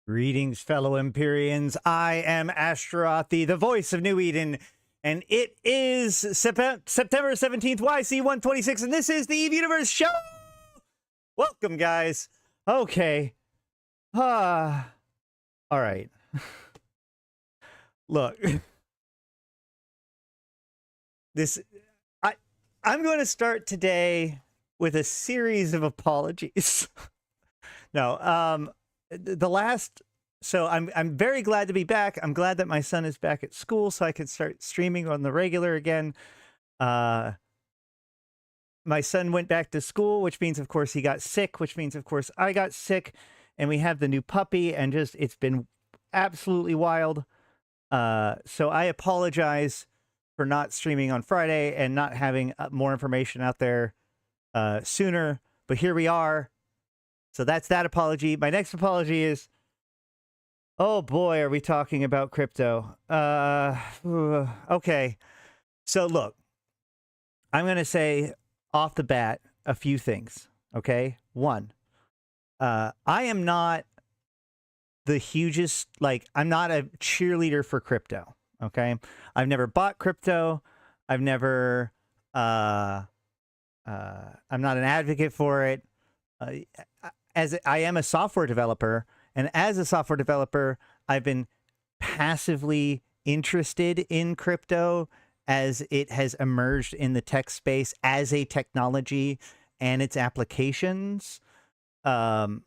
Greetings, fellow Empyreans. I am Astrothi, the voice of New Eden, and it is September 17th, YC126, and this is the Eve Universe Show! Welcome, guys. Okay. All right. Look. I'm going to start today with a series of apologies. No, so I'm very glad to be back. I'm glad that my son is back at school so I can start streaming on the regular again. My son went back to school, which means, of course, he got sick, which means, of course, I got sick, and we have the new puppy, and just, it's been absolutely wild. So I apologize for not streaming on Friday and not having more information out there sooner, but here we are. So that's that apology. My next apology is, oh boy, are we talking about crypto? Okay. So look, I'm going to say off the bat a few things, okay? One, I am not the hugest, I'm not a cheerleader for crypto, okay? I've never bought crypto. I've never, I'm not an advocate for it. As I am a software developer, and as a software developer, I've been passively interested in crypto as it has emerged in the tech space as a technology and its applications. I've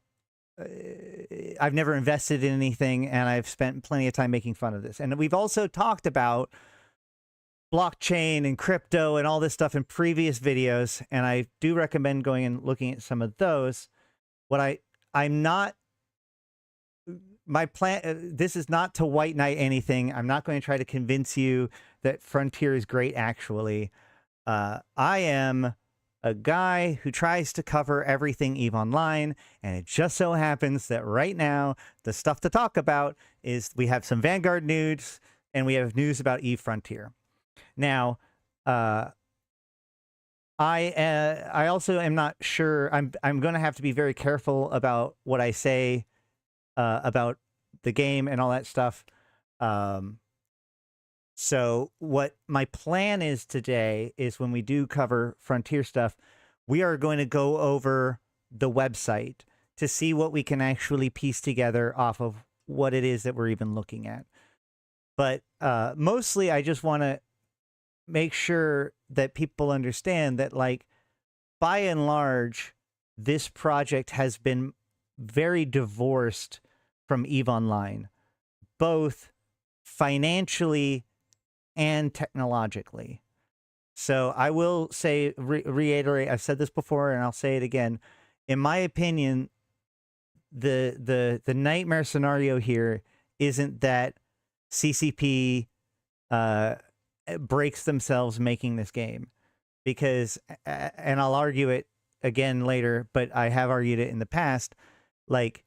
never invested in anything, and I've spent plenty of time making fun of this. And we've also talked about blockchain and crypto and all this stuff in previous videos, and I do recommend going and looking at some of those. What I'm not, my plan, this is not to white knight anything. I'm not going to try to convince you that Frontier is great, actually. I am a guy who tries to cover everything EVE Online, and it just so happens that right now, the stuff to talk about is we have some Vanguard news, and we have news about EVE Frontier. Now, I also am not sure. I'm going to have to be very careful about what I say about the game and all that stuff. So what my plan is today is when we do cover Frontier stuff, we are going to go over the website to see what we can actually piece together off of what it is that we're even looking at. But mostly I just want to make sure that people understand that, like, by and large, this project has been very divorced from EVE Online, both financially and technologically. So I will say, reiterate, I've said this before and I'll say it again. In my opinion, the nightmare scenario here isn't that CCP breaks themselves making this game, because, and I'll argue it again later, but I have argued it in the past, like,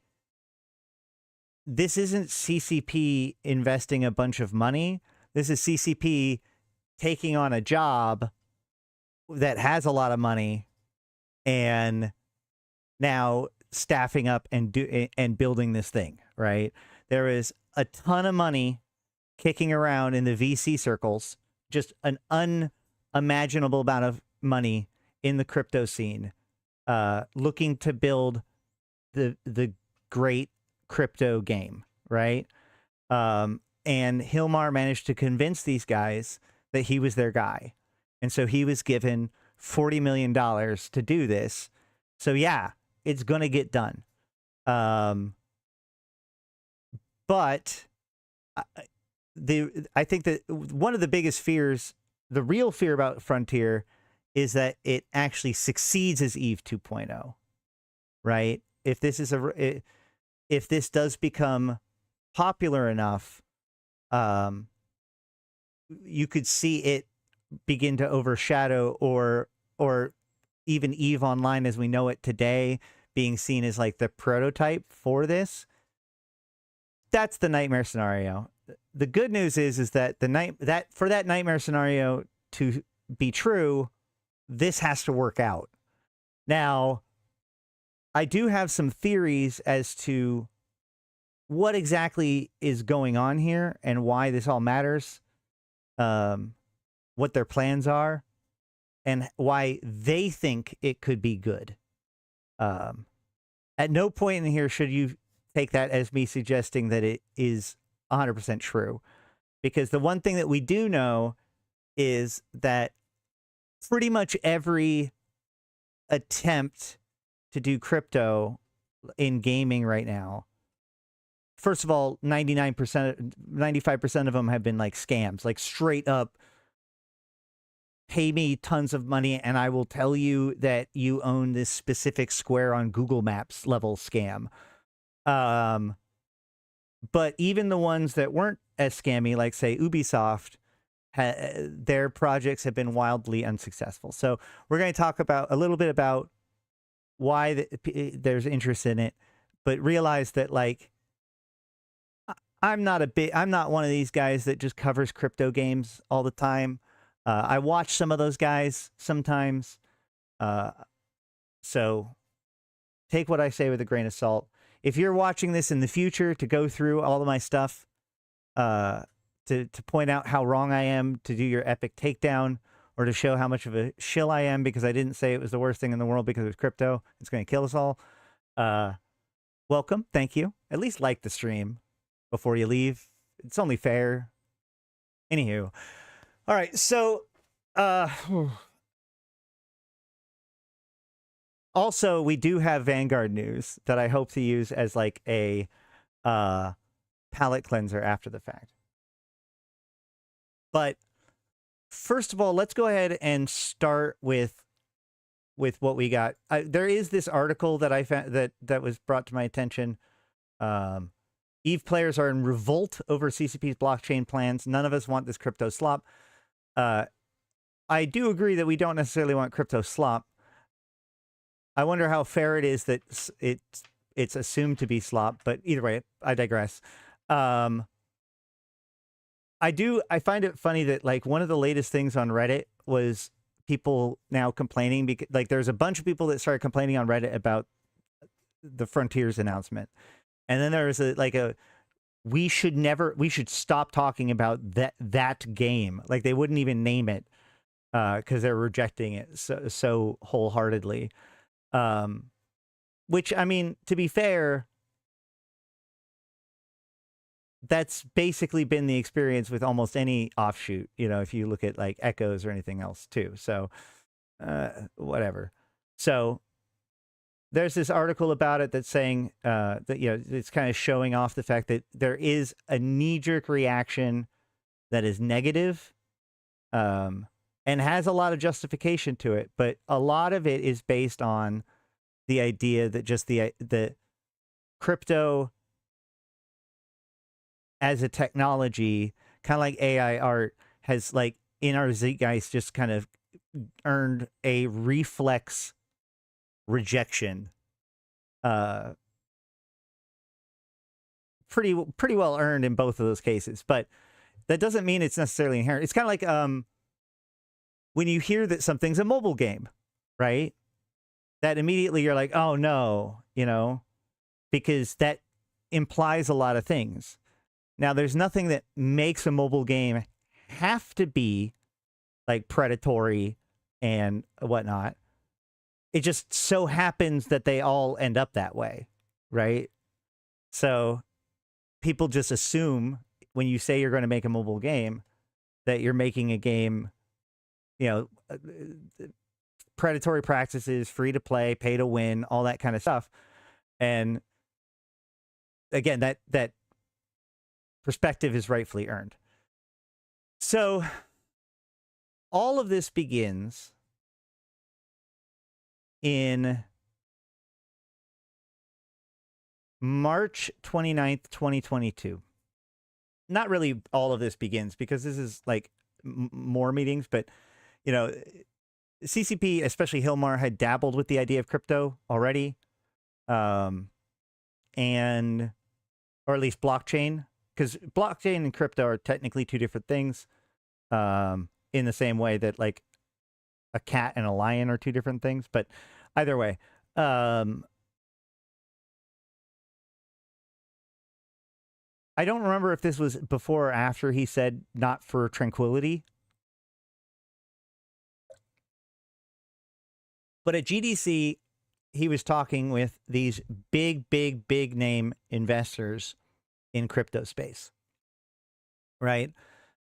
this isn't CCP investing a bunch of money. This is CCP taking on a job that has a lot of money and now staffing up and building this thing, right? There is a ton of money kicking around in the VC circles, just an unimaginable amount of money in the crypto scene, looking to build the great crypto game, right? And Hilmar managed to convince these guys that he was their guy. And so he was given $40 million to do this. So yeah, it's going to get done. But I think that one of the biggest fears, the real fear about Frontier, is that it actually succeeds as EVE 2.0, right? If this is if this does become popular enough, you could see it begin to overshadow or even EVE Online as we know it today being seen as like the prototype for this. That's the nightmare scenario. The good news is that for that nightmare scenario to be true, this has to work out. Now, I do have some theories as to what exactly is going on here and why this all matters, what their plans are, and why they think it could be good. At no point in here should you take that as me suggesting that it is 100% true, because the one thing that we do know is that pretty much every attempt to do crypto in gaming right now, first of all, 95% of them have been like scams, like straight up, pay me tons of money and I will tell you that you own this specific square on Google Maps level scam. But even the ones that weren't as scammy, like say Ubisoft, their projects have been wildly unsuccessful. So we're going to talk about a little bit about why there's interest in it, but realize that, like, I'm not one of these guys that just covers crypto games all the time. I watch some of those guys sometimes. So take what I say with a grain of salt. If you're watching this in the future to go through all of my stuff, to point out how wrong I am, to do your epic takedown, or to show how much of a shill I am because I didn't say it was the worst thing in the world because it was crypto, it's going to kill us all. Welcome. Thank you. At least like the stream before you leave. It's only fair. Anywho. All right. So, also, we do have Vanguard news that I hope to use as like a palate cleanser after the fact. But first of all, let's go ahead and start with what we got. There is this article that I found that was brought to my attention. EVE players are in revolt over CCP's blockchain plans. None of us want this crypto slop. I do agree that we don't necessarily want crypto slop. I wonder how fair it is that it's assumed to be slop, but either way, I digress. I find it funny that, like, one of the latest things on Reddit was people now complaining because, like, there's a bunch of people that started complaining on Reddit about the Frontiers announcement. And then there was we should stop talking about that game. Like, they wouldn't even name it because they're rejecting it so wholeheartedly. Which, I mean, to be fair, that's basically been the experience with almost any offshoot, you know, if you look at like Echoes or anything else too. So whatever. So there's this article about it that's saying that, you know, it's kind of showing off the fact that there is a knee-jerk reaction that is negative, and has a lot of justification to it, but a lot of it is based on the idea that just the crypto as a technology, kind of like AI art, has like in our zeitgeist just kind of earned a reflex rejection. Pretty well earned in both of those cases, but that doesn't mean it's necessarily inherent. It's kind of like when you hear that something's a mobile game, right? That immediately you're like, oh no, you know, because that implies a lot of things. Now, there's nothing that makes a mobile game have to be like predatory and whatnot. It just so happens that they all end up that way, right? So people just assume when you say you're going to make a mobile game that you're making a game, you know, predatory practices, free to play, pay to win, all that kind of stuff. And again, that perspective is rightfully earned. So all of this begins in March 29th, 2022. Not really all of this begins because this is like more meetings, but, you know, CCP, especially Hilmar, had dabbled with the idea of crypto already, and or at least blockchain, because blockchain and crypto are technically two different things, in the same way that like a cat and a lion are two different things. But either way, I don't remember if this was before or after he said not for tranquility. But at GDC, he was talking with these big name investors in crypto space, right?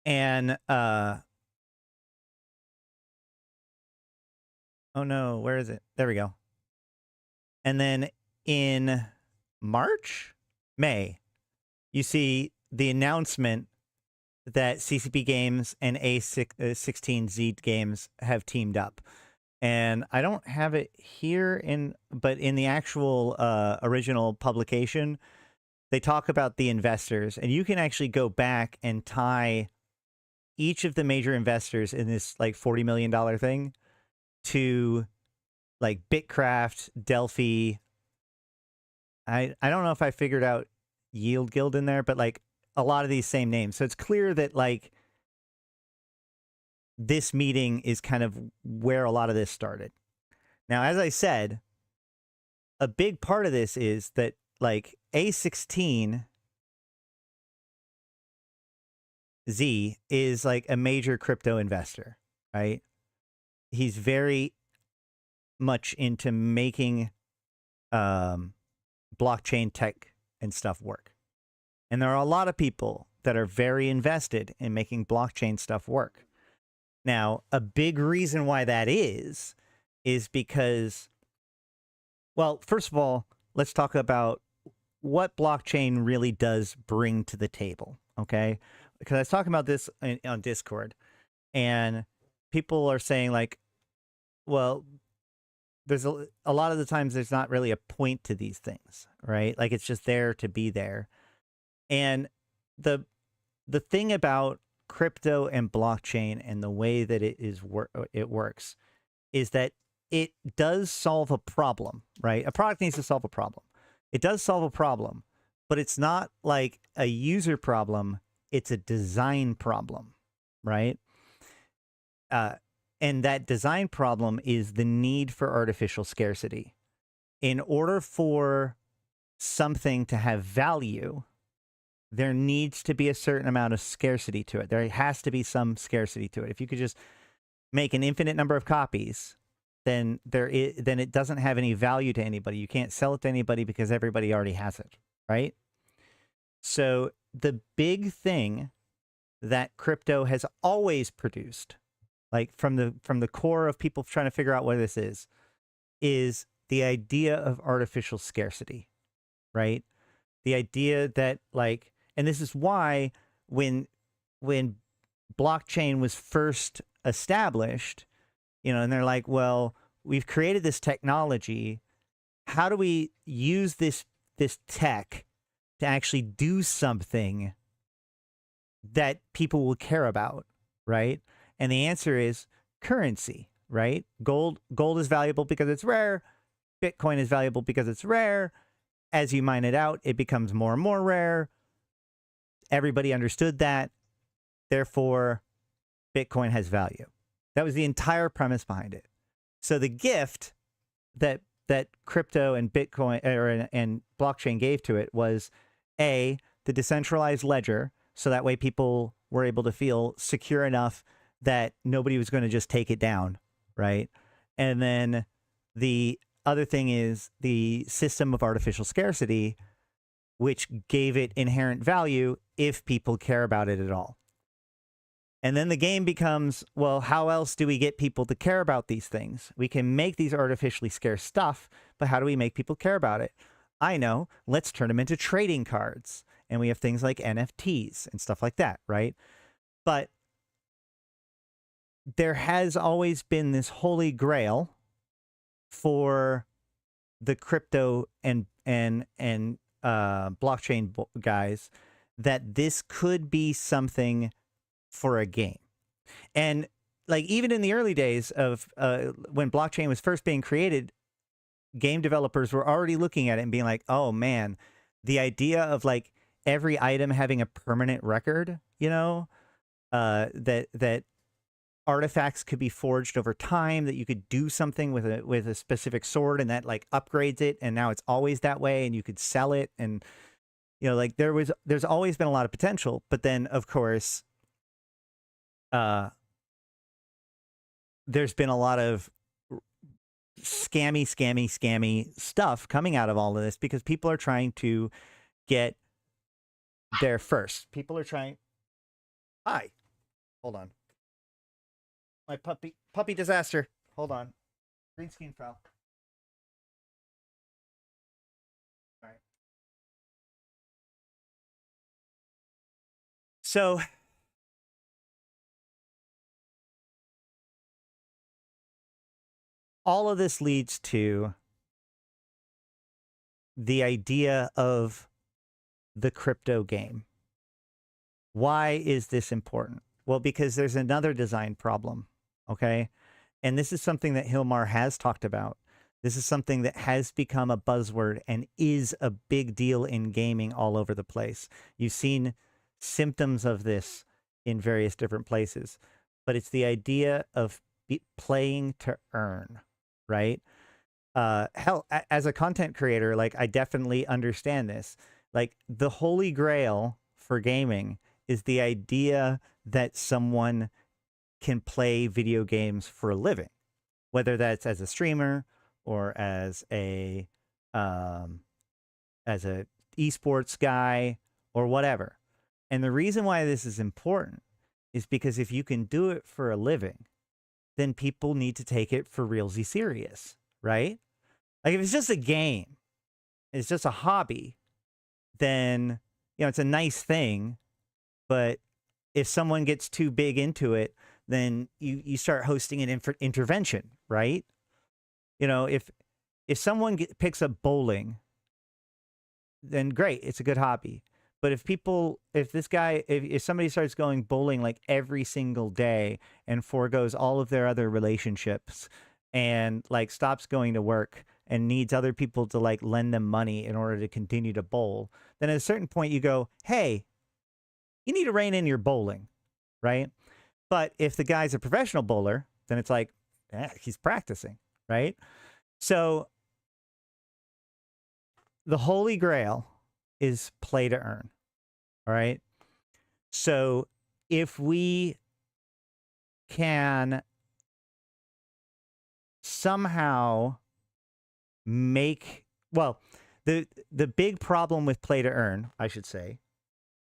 And oh no, where is it? There we go. And then in May, you see the announcement that CCP Games and A16Z Games have teamed up. And I don't have it here but in the actual original publication, they talk about the investors, and you can actually go back and tie each of the major investors in this like $40 million thing to like Bitcraft, Delphi. I don't know if I figured out Yield Guild in there, but like a lot of these same names. So it's clear that like this meeting is kind of where a lot of this started. Now, as I said, a big part of this is that like A16Z is like a major crypto investor, right? He's very much into making blockchain tech and stuff work. And there are a lot of people that are very invested in making blockchain stuff work. Now, a big reason why that is because, well, first of all, let's talk about what blockchain really does bring to the table, okay? Because I was talking about this on Discord, and people are saying like, well, there's a lot of the times there's not really a point to these things, right? Like it's just there to be there. And the thing about crypto and blockchain and the way that it works is that it does solve a problem, right? A product needs to solve a problem. It does solve a problem, but it's not like a user problem. It's a design problem, right? And that design problem is the need for artificial scarcity. In order for something to have value, there needs to be a certain amount of scarcity to it. There has to be some scarcity to it. If you could just make an infinite number of copies, then then it doesn't have any value to anybody. You can't sell it to anybody because everybody already has it, right? So the big thing that crypto has always produced, like from the core of people trying to figure out what this is the idea of artificial scarcity, right? The idea that like, and this is why when blockchain was first established, you know, and they're like, well, we've created this technology. How do we use this tech to actually do something that people will care about, right? And the answer is currency, right? Gold is valuable because it's rare. Bitcoin is valuable because it's rare. As you mine it out, it becomes more and more rare. Everybody understood that. Therefore, Bitcoin has value. That was the entire premise behind it. So the gift that crypto and Bitcoin and blockchain gave to it was the decentralized ledger, so that way people were able to feel secure enough that nobody was going to just take it down, right? And then the other thing is the system of artificial scarcity, which gave it inherent value if people care about it at all. And then the game becomes, well, how else do we get people to care about these things? We can make these artificially scarce stuff, but how do we make people care about it? I know, let's turn them into trading cards. And we have things like NFTs and stuff like that, right? But there has always been this holy grail for the crypto and blockchain guys that this could be something for a game. And like even in the early days of when blockchain was first being created, game developers were already looking at it and being like, oh man, the idea of like every item having a permanent record, you know, that artifacts could be forged over time, that you could do something with a specific sword and that like upgrades it, and now it's always that way, and you could sell it, and you know, like there's always been a lot of potential. But then of course there's been a lot of scammy stuff coming out of all of this because people are trying to get there first. People are trying. Hi, hold on. My puppy disaster. Hold on. Green screen fell. All right. So all of this leads to the idea of the crypto game. Why is this important? Well, because there's another design problem, okay? And this is something that Hilmar has talked about. This is something that has become a buzzword and is a big deal in gaming all over the place. You've seen symptoms of this in various different places, but it's the idea of playing to earn, right? Hell, as a content creator, like I definitely understand this. Like the holy grail for gaming is the idea that someone can play video games for a living, whether that's as a streamer or as a esports guy or whatever. And the reason why this is important is because if you can do it for a living, then people need to take it for realsy serious, right? Like if it's just a game, it's just a hobby, then, you know, it's a nice thing. But if someone gets too big into it, then you start hosting an intervention, right? You know, if someone picks up bowling, then great, it's a good hobby. But if somebody starts going bowling like every single day and forgoes all of their other relationships and like stops going to work and needs other people to like lend them money in order to continue to bowl, then at a certain point you go, hey, you need to rein in your bowling, right? But if the guy's a professional bowler, then it's like, he's practicing, right? So the holy grail is play to earn, all right? So if we can somehow make, well, the big problem with play to earn, I should say,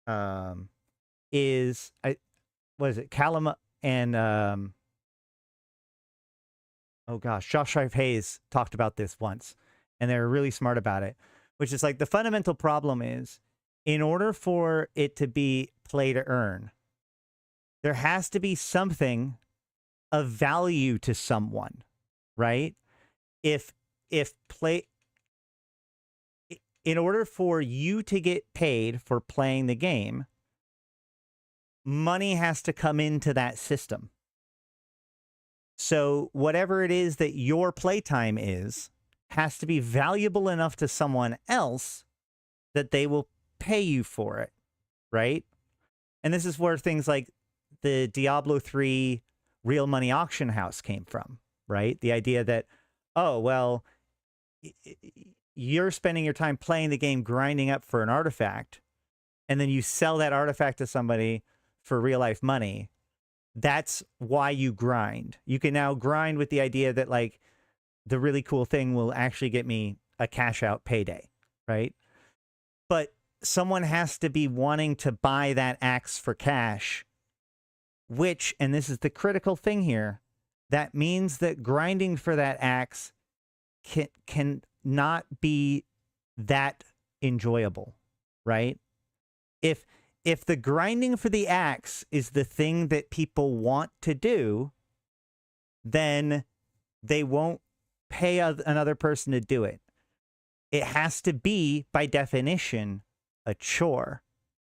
is what is it? Callum and oh gosh, Josh Hayes talked about this once, and they're really smart about it, which is like the fundamental problem is in order for it to be play to earn, there has to be something of value to someone, right? If play in order for you to get paid for playing the game, money has to come into that system. So whatever it is that your playtime is has to be valuable enough to someone else that they will pay you for it, right? And this is where things like the Diablo 3 real money auction house came from, right? The idea that, oh, well, you're spending your time playing the game, grinding up for an artifact, and then you sell that artifact to somebody for real life money. That's why you grind. You can now grind with the idea that like the really cool thing will actually get me a cash out payday, right? But someone has to be wanting to buy that axe for cash, which, and this is the critical thing here, that means that grinding for that axe can not be that enjoyable, right? If the grinding for the axe is the thing that people want to do, then they won't pay another person to do it. It has to be, by definition, a chore,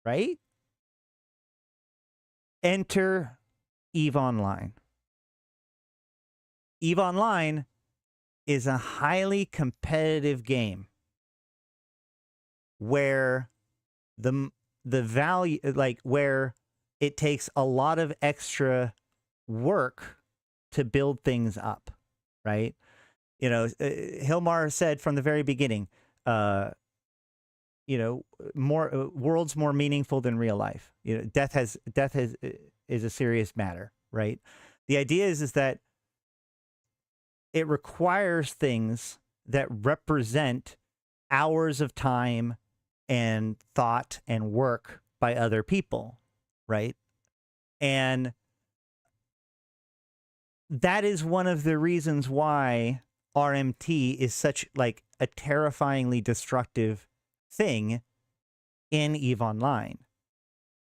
right? Enter EVE Online. EVE Online is a highly competitive game where the value, like where it takes a lot of extra work to build things up, right? You know, Hilmar said from the very beginning, you know, more worlds more meaningful than real life. You know, death is a serious matter, right? The idea is that it requires things that represent hours of time and thought and work by other people, right? And that is one of the reasons why RMT is such like a terrifyingly destructive thing in EVE Online,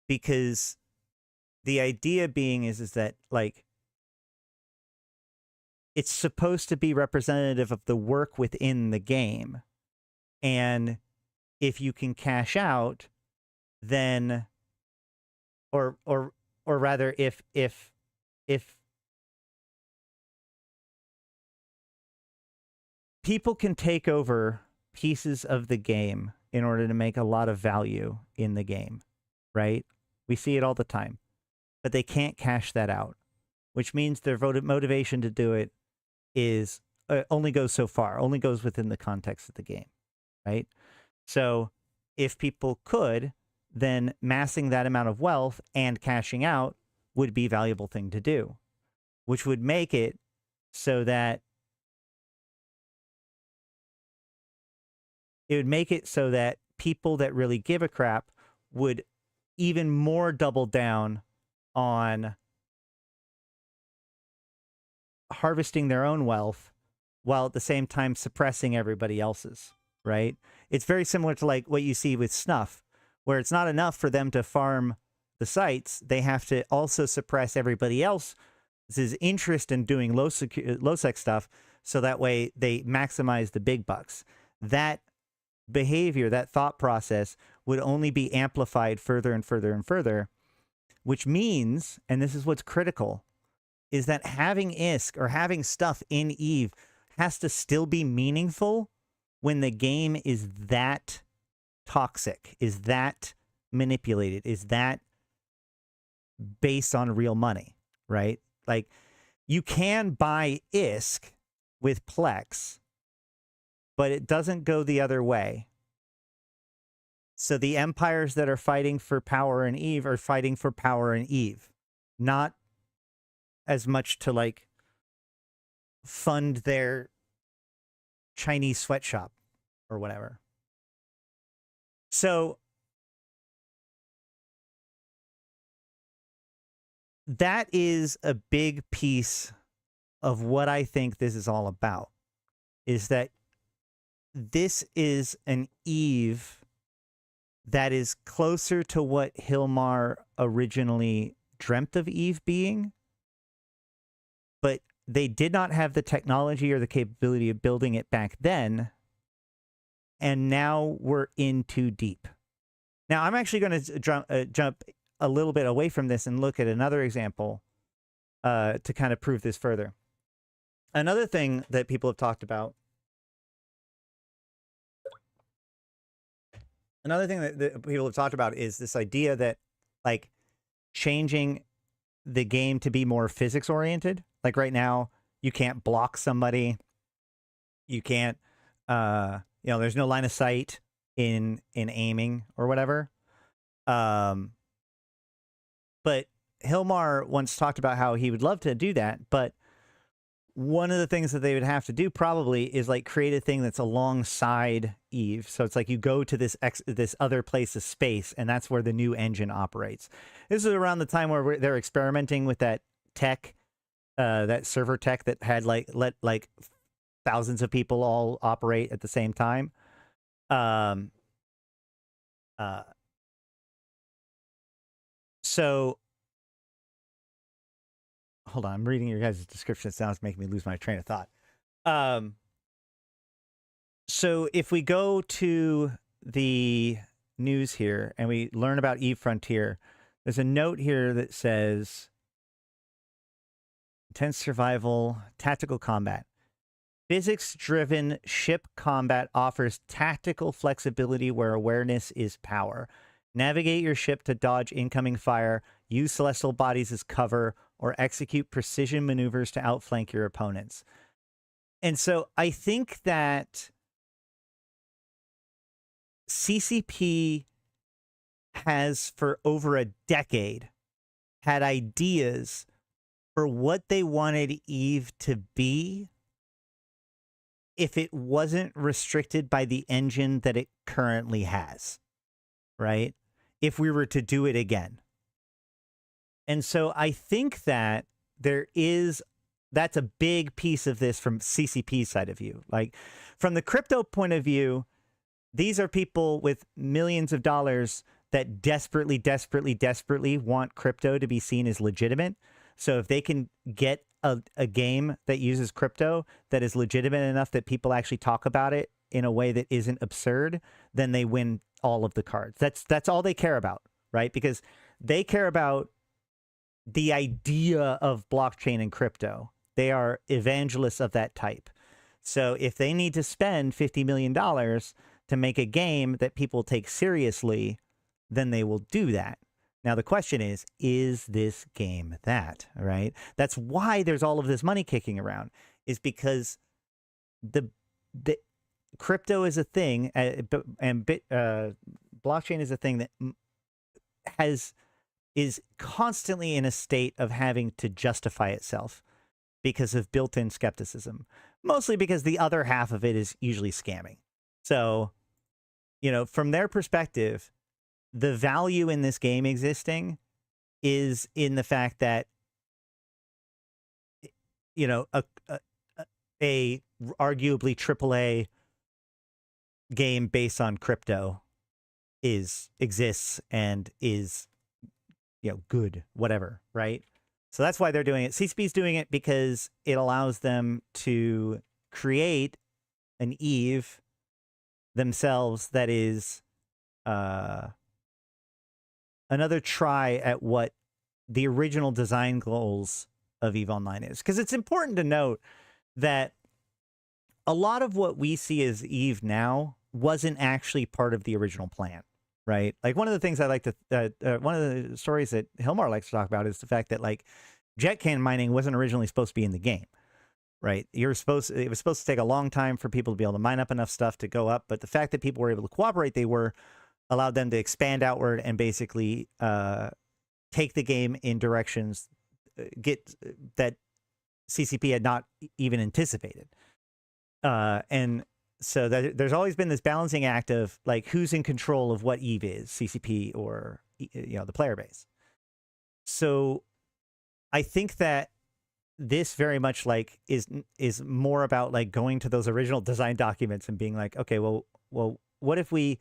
because the idea being is that like it's supposed to be representative of the work within the game, and if you can cash out, then or rather if people can take over pieces of the game in order to make a lot of value in the game, right? We see it all the time, but they can't cash that out, which means their motivation to do it is only goes so far, only goes within the context of the game, right? So if people could, then massing that amount of wealth and cashing out would be a valuable thing to do, which would make it so that people that really give a crap would even more double down on harvesting their own wealth while at the same time suppressing everybody else's, right? It's very similar to like what you see with snuff, where it's not enough for them to farm the sites. They have to also suppress everybody else's interest in doing low-sec stuff, so that way they maximize the big bucks. That behavior, that thought process would only be amplified further and further and further, which means, and this is what's critical, is that having ISK or having stuff in EVE has to still be meaningful when the game is that toxic, is that manipulated, is that based on real money, right? Like, you can buy ISK with Plex, but it doesn't go the other way. So the empires that are fighting for power in EVE are fighting for power in EVE, not as much to like fund their Chinese sweatshop or whatever. So that is a big piece of what I think this is all about, is that this is an Eve that is closer to what Hilmar originally dreamt of Eve being, but they did not have the technology or the capability of building it back then, and now we're in too deep. Now, I'm actually going to jump a little bit away from this and look at another example to kind of prove this further. Another thing that people have talked about, is this idea that, like, changing the game to be more physics oriented. Like right now, you can't block somebody. You can't, there's no line of sight in aiming or whatever. But Hilmar once talked about how he would love to do that, but one of the things that they would have to do probably is like create a thing that's alongside Eve. So it's like you go to this other place of space, and that's where the new engine operates. This is around the time where they're experimenting with that tech, that server tech that had let thousands of people all operate at the same time. So hold on, I'm reading your guys' description. It sounds making me lose my train of thought. So if we go to the news here and we learn about Eve Frontier, there's a note here that says intense survival, tactical combat. Physics-driven ship combat offers tactical flexibility where awareness is power. Navigate your ship to dodge incoming fire, use celestial bodies as cover, or execute precision maneuvers to outflank your opponents. And so I think that CCP has, for over a decade, had ideas for what they wanted Eve to be if it wasn't restricted by the engine that it currently has, right? If we were to do it again. And so I think that that's a big piece of this from CCP's side of view. Like, from the crypto point of view, these are people with millions of dollars that desperately, desperately, desperately want crypto to be seen as legitimate. So if they can get a game that uses crypto that is legitimate enough that people actually talk about it in a way that isn't absurd, then they win all of the cards. That's all they care about, right? Because they care about the idea of blockchain and crypto. They are evangelists of that type. So if they need to spend $50 million to make a game that people take seriously, then they will do that. Now, the question is this game that, right? That's why there's all of this money kicking around, is because the crypto is a thing, and blockchain is a thing that is constantly in a state of having to justify itself because of built-in skepticism, mostly because the other half of it is usually scamming. So, from their perspective, the value in this game existing is in the fact that, a arguably AAA game based on crypto exists and is, good, whatever, right? So that's why they're doing it. CCP's doing it because it allows them to create an Eve themselves that is another try at what the original design goals of EVE Online is. Because it's important to note that a lot of what we see as EVE now wasn't actually part of the original plan, right? Like, one of the things I like to, one of the stories that Hilmar likes to talk about is the fact that, like, jet can mining wasn't originally supposed to be in the game, right? It was supposed to take a long time for people to be able to mine up enough stuff to go up. But the fact that people were able to cooperate, allowed them to expand outward and basically take the game in directions that CCP had not even anticipated. And so there's always been this balancing act of, like, who's in control of what EVE is, CCP or, the player base. So I think that this very much like is more about like going to those original design documents and being like, okay, well, what if we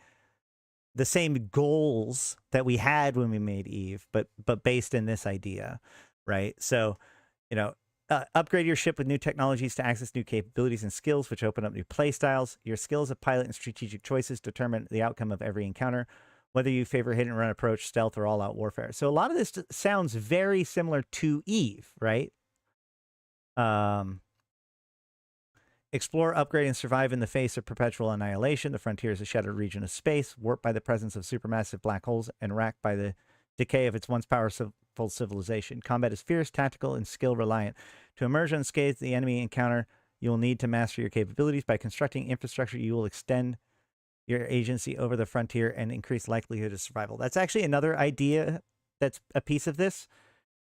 the same goals that we had when we made Eve, but based in this idea, right? So, you know, upgrade your ship with new technologies to access new capabilities and skills, which open up new play styles. Your skills of pilot and strategic choices determine the outcome of every encounter, whether you favor hit and run approach, stealth, or all-out warfare. So a lot of this sounds very similar to Eve, right? Explore, upgrade, and survive in the face of perpetual annihilation. The frontier is a shattered region of space, warped by the presence of supermassive black holes and racked by the decay of its once powerful civilization. Combat is fierce, tactical, and skill reliant. To emerge unscathed the enemy encounter, you will need to master your capabilities. By constructing infrastructure, you will extend your agency over the frontier and increase likelihood of survival. That's actually another idea that's a piece of this,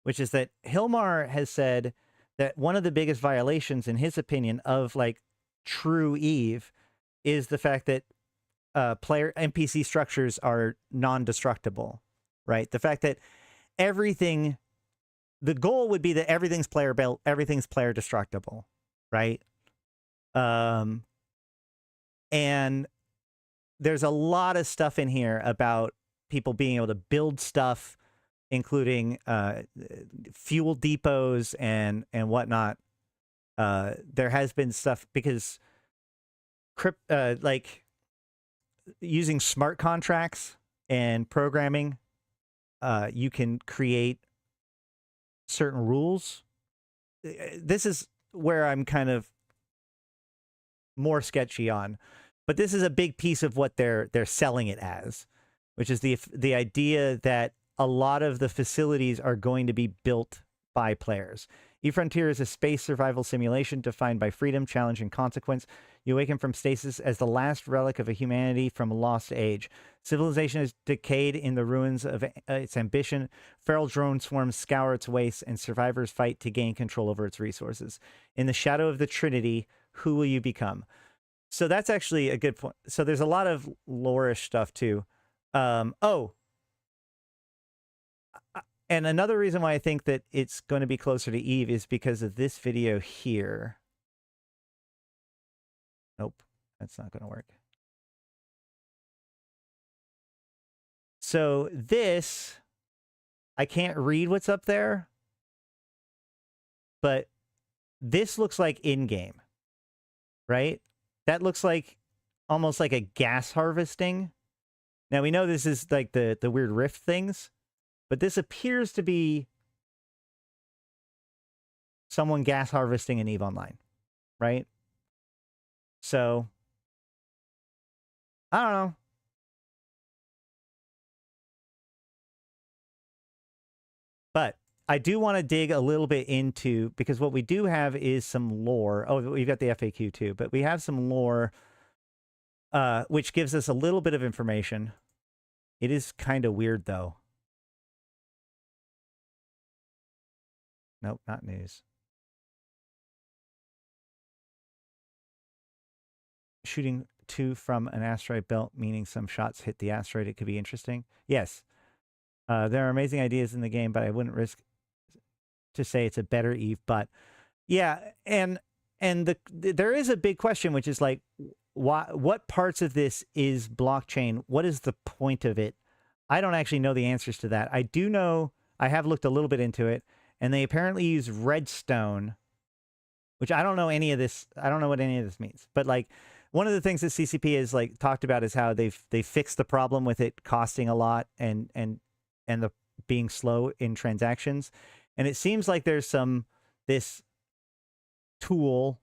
which is that Hilmar has said that one of the biggest violations, in his opinion, of like true Eve is the fact that player NPC structures are non-destructible, right? The fact that everything, the goal would be that everything's player built, everything's player destructible, right? And there's a lot of stuff in here about people being able to build stuff, including fuel depots and whatnot. There has been stuff because like using smart contracts and programming, you can create certain rules. This is where I'm kind of more sketchy on, but this is a big piece of what they're selling it as, which is the idea that a lot of the facilities are going to be built by players. eFrontier is a space survival simulation defined by freedom, challenge, and consequence. You awaken from stasis as the last relic of a humanity from a lost age. Civilization is decayed in the ruins of its ambition. Feral drone swarms scour its wastes, and survivors fight to gain control over its resources. In the shadow of the Trinity, who will you become? So that's actually a good point. So there's a lot of lore-ish stuff too. And another reason why I think that it's going to be closer to Eve is because of this video here. Nope, that's not going to work. So this, I can't read what's up there, but this looks like in-game, right? That looks like almost like a gas harvesting. Now we know this is like the weird rift things, but this appears to be someone gas harvesting in EVE Online, right? So, I don't know. But I do want to dig a little bit into, because what we do have is some lore. Oh, we've got the FAQ too, but we have some lore, which gives us a little bit of information. It is kind of weird, though. Nope, not news. Shooting to from an asteroid belt, meaning some shots hit the asteroid. It could be interesting. Yes. There are amazing ideas in the game, but I wouldn't risk to say it's a better Eve. But yeah, and there is a big question, which is like, what parts of this is blockchain? What is the point of it? I don't actually know the answers to that. I do know, I have looked a little bit into it, and they apparently use redstone, which I don't know any of this. I don't know what any of this means. But like, one of the things that CCP has like talked about is how they've fixed the problem with it costing a lot and the being slow in transactions. And it seems like there's this tool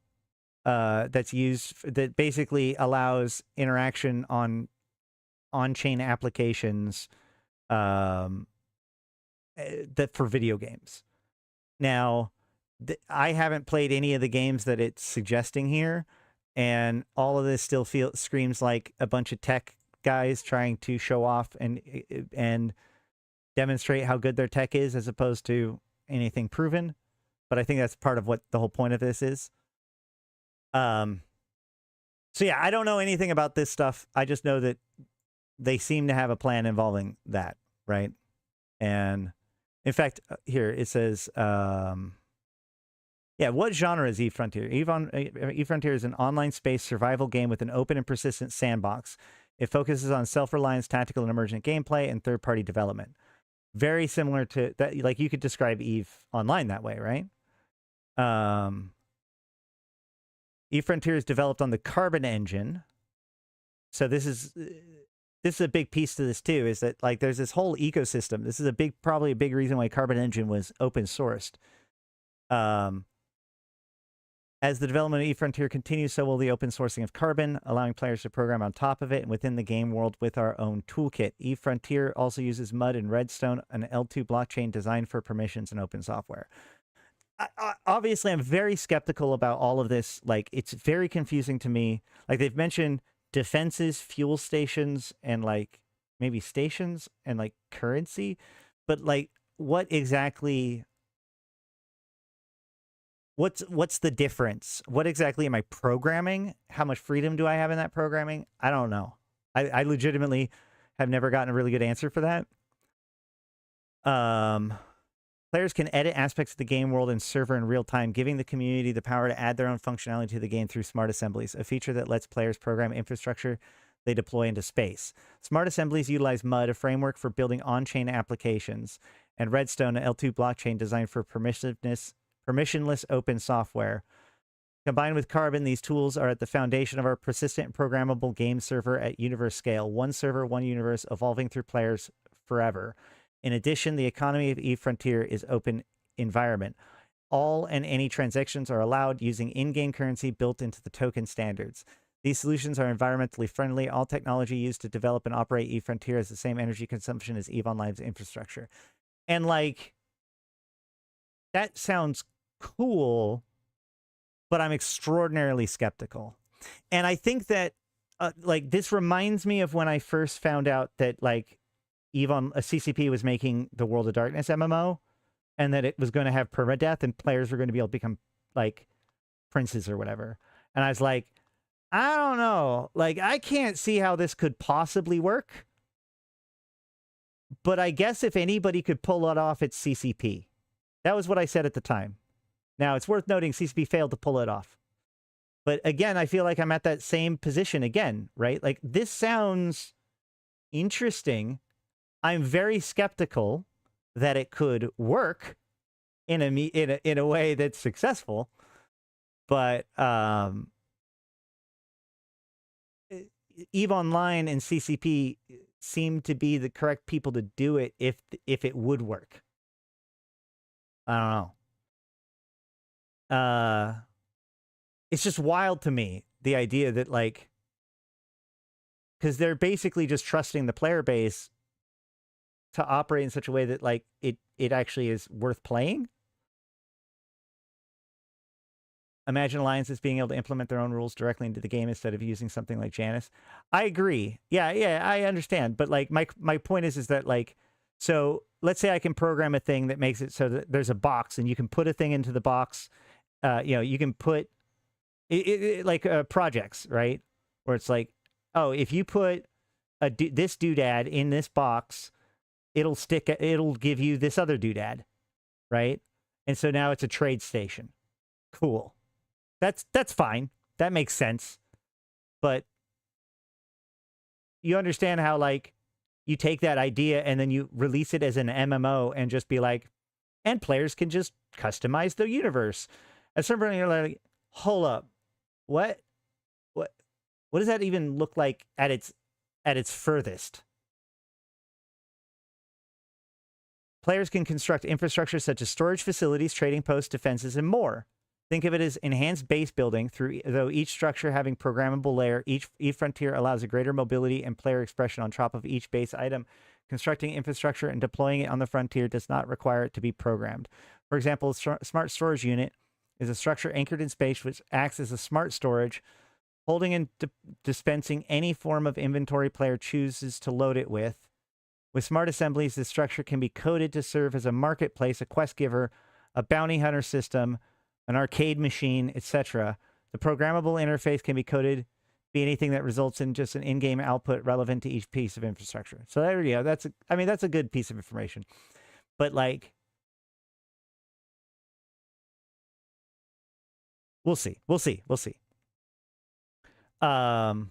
that's used that basically allows interaction on-chain applications that for video games. Now, I haven't played any of the games that it's suggesting here, and all of this still screams like a bunch of tech guys trying to show off and demonstrate how good their tech is, as opposed to anything proven. But I think that's part of what the whole point of this is. So yeah, I don't know anything about this stuff. I just know that they seem to have a plan involving that, right? And In fact, here it says, yeah, what genre is Eve Frontier? Eve Frontier is an online space survival game with an open and persistent sandbox. It focuses on self-reliance, tactical and emergent gameplay, and third-party development. Very similar to that. Like, you could describe Eve Online that way, right? Eve Frontier is developed on the Carbon engine. So this is a big piece to this too, is that like there's this whole ecosystem. This is probably a big reason why Carbon engine was open sourced. As the development of Eve Frontier continues, so will the open sourcing of Carbon, allowing players to program on top of it and within the game world with our own toolkit. Eve Frontier also uses MUD and Redstone, an L2 blockchain designed for permissions and open software. Obviously, I'm very skeptical about all of this. Like, it's very confusing to me. Like, they've mentioned defenses, fuel stations, and like maybe stations and like currency, but like, what exactly? What's the difference? What exactly am I programming? How much freedom do I have in that programming? I don't know. I legitimately have never gotten a really good answer for that. Players can edit aspects of the game world and server in real time, giving the community the power to add their own functionality to the game through smart assemblies, a feature that lets players program infrastructure they deploy into space. Smart assemblies utilize MUD, a framework for building on-chain applications, and Redstone, an L2 blockchain designed for permissionless open software. Combined with Carbon, these tools are at the foundation of our persistent and programmable game server at universe scale. One server, one universe, evolving through players forever. In addition, the economy of Eve Frontier is open environment. All and any transactions are allowed using in-game currency built into the token standards. These solutions are environmentally friendly. All technology used to develop and operate Eve Frontier has the same energy consumption as EVE Online's infrastructure. And like, that sounds cool, but I'm extraordinarily skeptical. And I think that like, this reminds me of when I first found out that like CCP was making the World of Darkness MMO, and that it was going to have permadeath and players were going to be able to become like princes or whatever. And I was like, I don't know, like, I can't see how this could possibly work. But I guess if anybody could pull it off, it's CCP. That was what I said at the time. Now, it's worth noting CCP failed to pull it off. But again, I feel like I'm at that same position again, right? Like, this sounds interesting. I'm very skeptical that it could work in a way that's successful. But EVE Online and CCP seem to be the correct people to do it if it would work. I don't know. It's just wild to me, the idea that, like, because they're basically just trusting the player base to operate in such a way that, like, it actually is worth playing. Imagine alliances being able to implement their own rules directly into the game instead of using something like Janus. I agree. Yeah, I understand. But like, my point is that, like, so let's say I can program a thing that makes it so that there's a box and you can put a thing into the box. You know, you can put like projects, right? Where it's like, oh, if you put this doodad in this box, it'll give you this other doodad, right? And so now it's a trade station. Cool. That's fine. That makes sense. But you understand how, like, you take that idea and then you release it as an MMO and just be like, and players can just customize the universe. At some point, you're like, hold up, what does that even look like at its furthest? Players can construct infrastructure such as storage facilities, trading posts, defenses, and more. Think of it as enhanced base building, though each structure having programmable layer. Each frontier allows a greater mobility and player expression on top of each base item. Constructing infrastructure and deploying it on the frontier does not require it to be programmed. For example, a smart storage unit is a structure anchored in space which acts as a smart storage, holding and dispensing any form of inventory player chooses to load it with. With smart assemblies, this structure can be coded to serve as a marketplace, a quest giver, a bounty hunter system, an arcade machine, etc. The programmable interface can be coded be anything that results in just an in-game output relevant to each piece of infrastructure. So there you go. That's a good piece of information. But like, We'll see. We'll see. We'll see. Then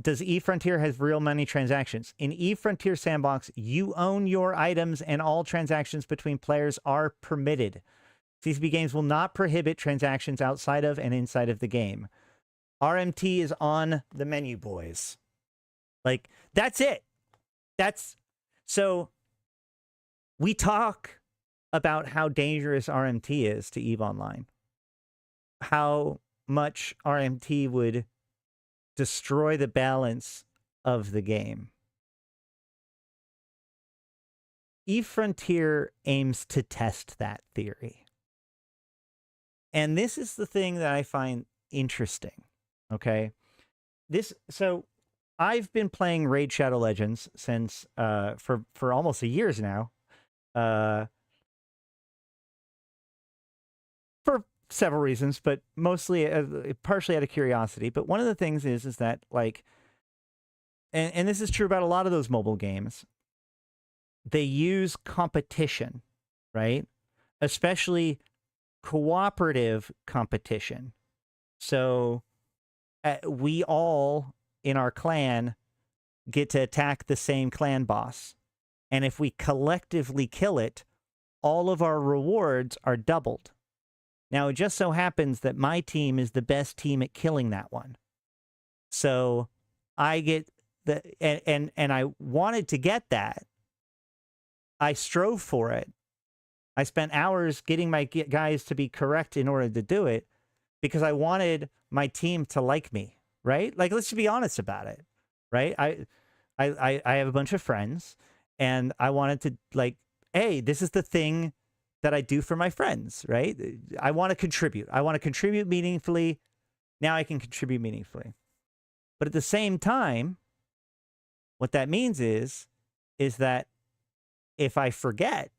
does eFrontier have real money transactions? In eFrontier Sandbox, you own your items and all transactions between players are permitted. CCP Games will not prohibit transactions outside of and inside of the game. RMT is on the menu, boys. Like, that's it. So we talk about how dangerous RMT is to EVE Online. How much RMT would destroy the balance of the game. eFrontier aims to test that theory. And this is the thing that I find interesting. Okay? So I've been playing Raid Shadow Legends since for almost a year now. For several reasons, but mostly partially out of curiosity. But one of the things is that, like, and this is true about a lot of those mobile games, they use competition, right? Especially cooperative competition. So we all in our clan get to attack the same clan boss. And if we collectively kill it, all of our rewards are doubled. Now, it just so happens that my team is the best team at killing that one. So I get the, and I wanted to get that. I strove for it. I spent hours getting my guys to be correct in order to do it because I wanted my team to like me, right? Like, let's just be honest about it, right? I have a bunch of friends and I wanted to, like, hey, this is the thing that I do for my friends, right? I want to contribute. I want to contribute meaningfully. Now I can contribute meaningfully. But at the same time, what that means is that if I forget,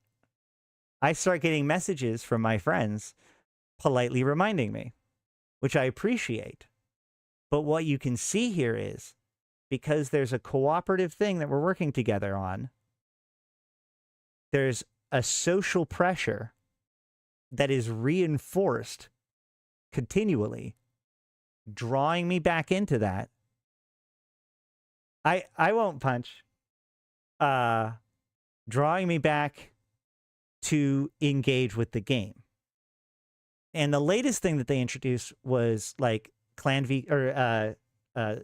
I start getting messages from my friends politely reminding me, which I appreciate. But what you can see here is, because there's a cooperative thing that we're working together on, there's a social pressure that is reinforced continually, drawing me back into that. I won't punch. Drawing me back to engage with the game. And the latest thing that they introduced was like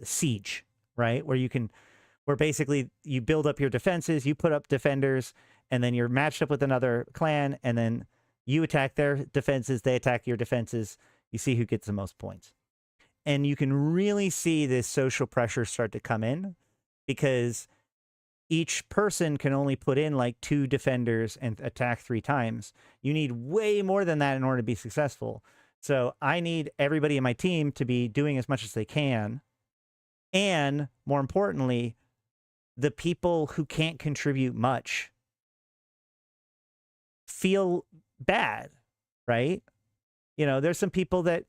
Siege, right? Where basically you build up your defenses, you put up defenders, and then you're matched up with another clan, and then you attack their defenses, they attack your defenses, you see who gets the most points. And you can really see this social pressure start to come in because each person can only put in like 2 defenders and attack 3 times. You need way more than that in order to be successful. So I need everybody in my team to be doing as much as they can. And more importantly, the people who can't contribute much feel bad, right? You know, there's some people that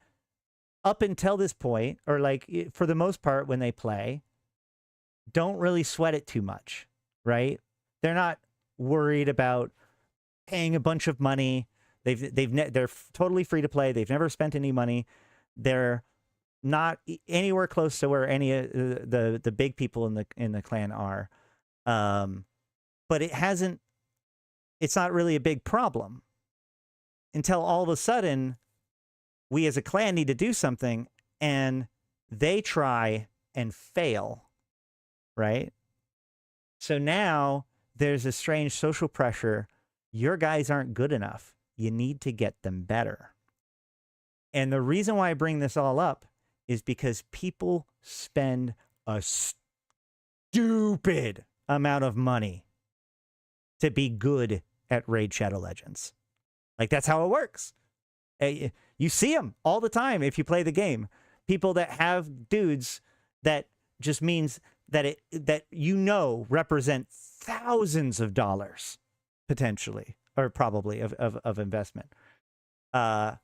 up until this point, or like for the most part when they play, don't really sweat it too much, right? They're not worried about paying a bunch of money. They're totally free to play. They've never spent any money. They're not anywhere close to where any of the big people in the clan are. But it's not really a big problem until all of a sudden we as a clan need to do something and they try and fail, right? So now there's a strange social pressure. Your guys aren't good enough. You need to get them better. And the reason why I bring this all up is because people spend a stupid amount of money to be good at Raid Shadow Legends. Like, that's how it works. You see them all the time if you play the game. People that have dudes that just means that represent thousands of dollars potentially, or probably of investment. And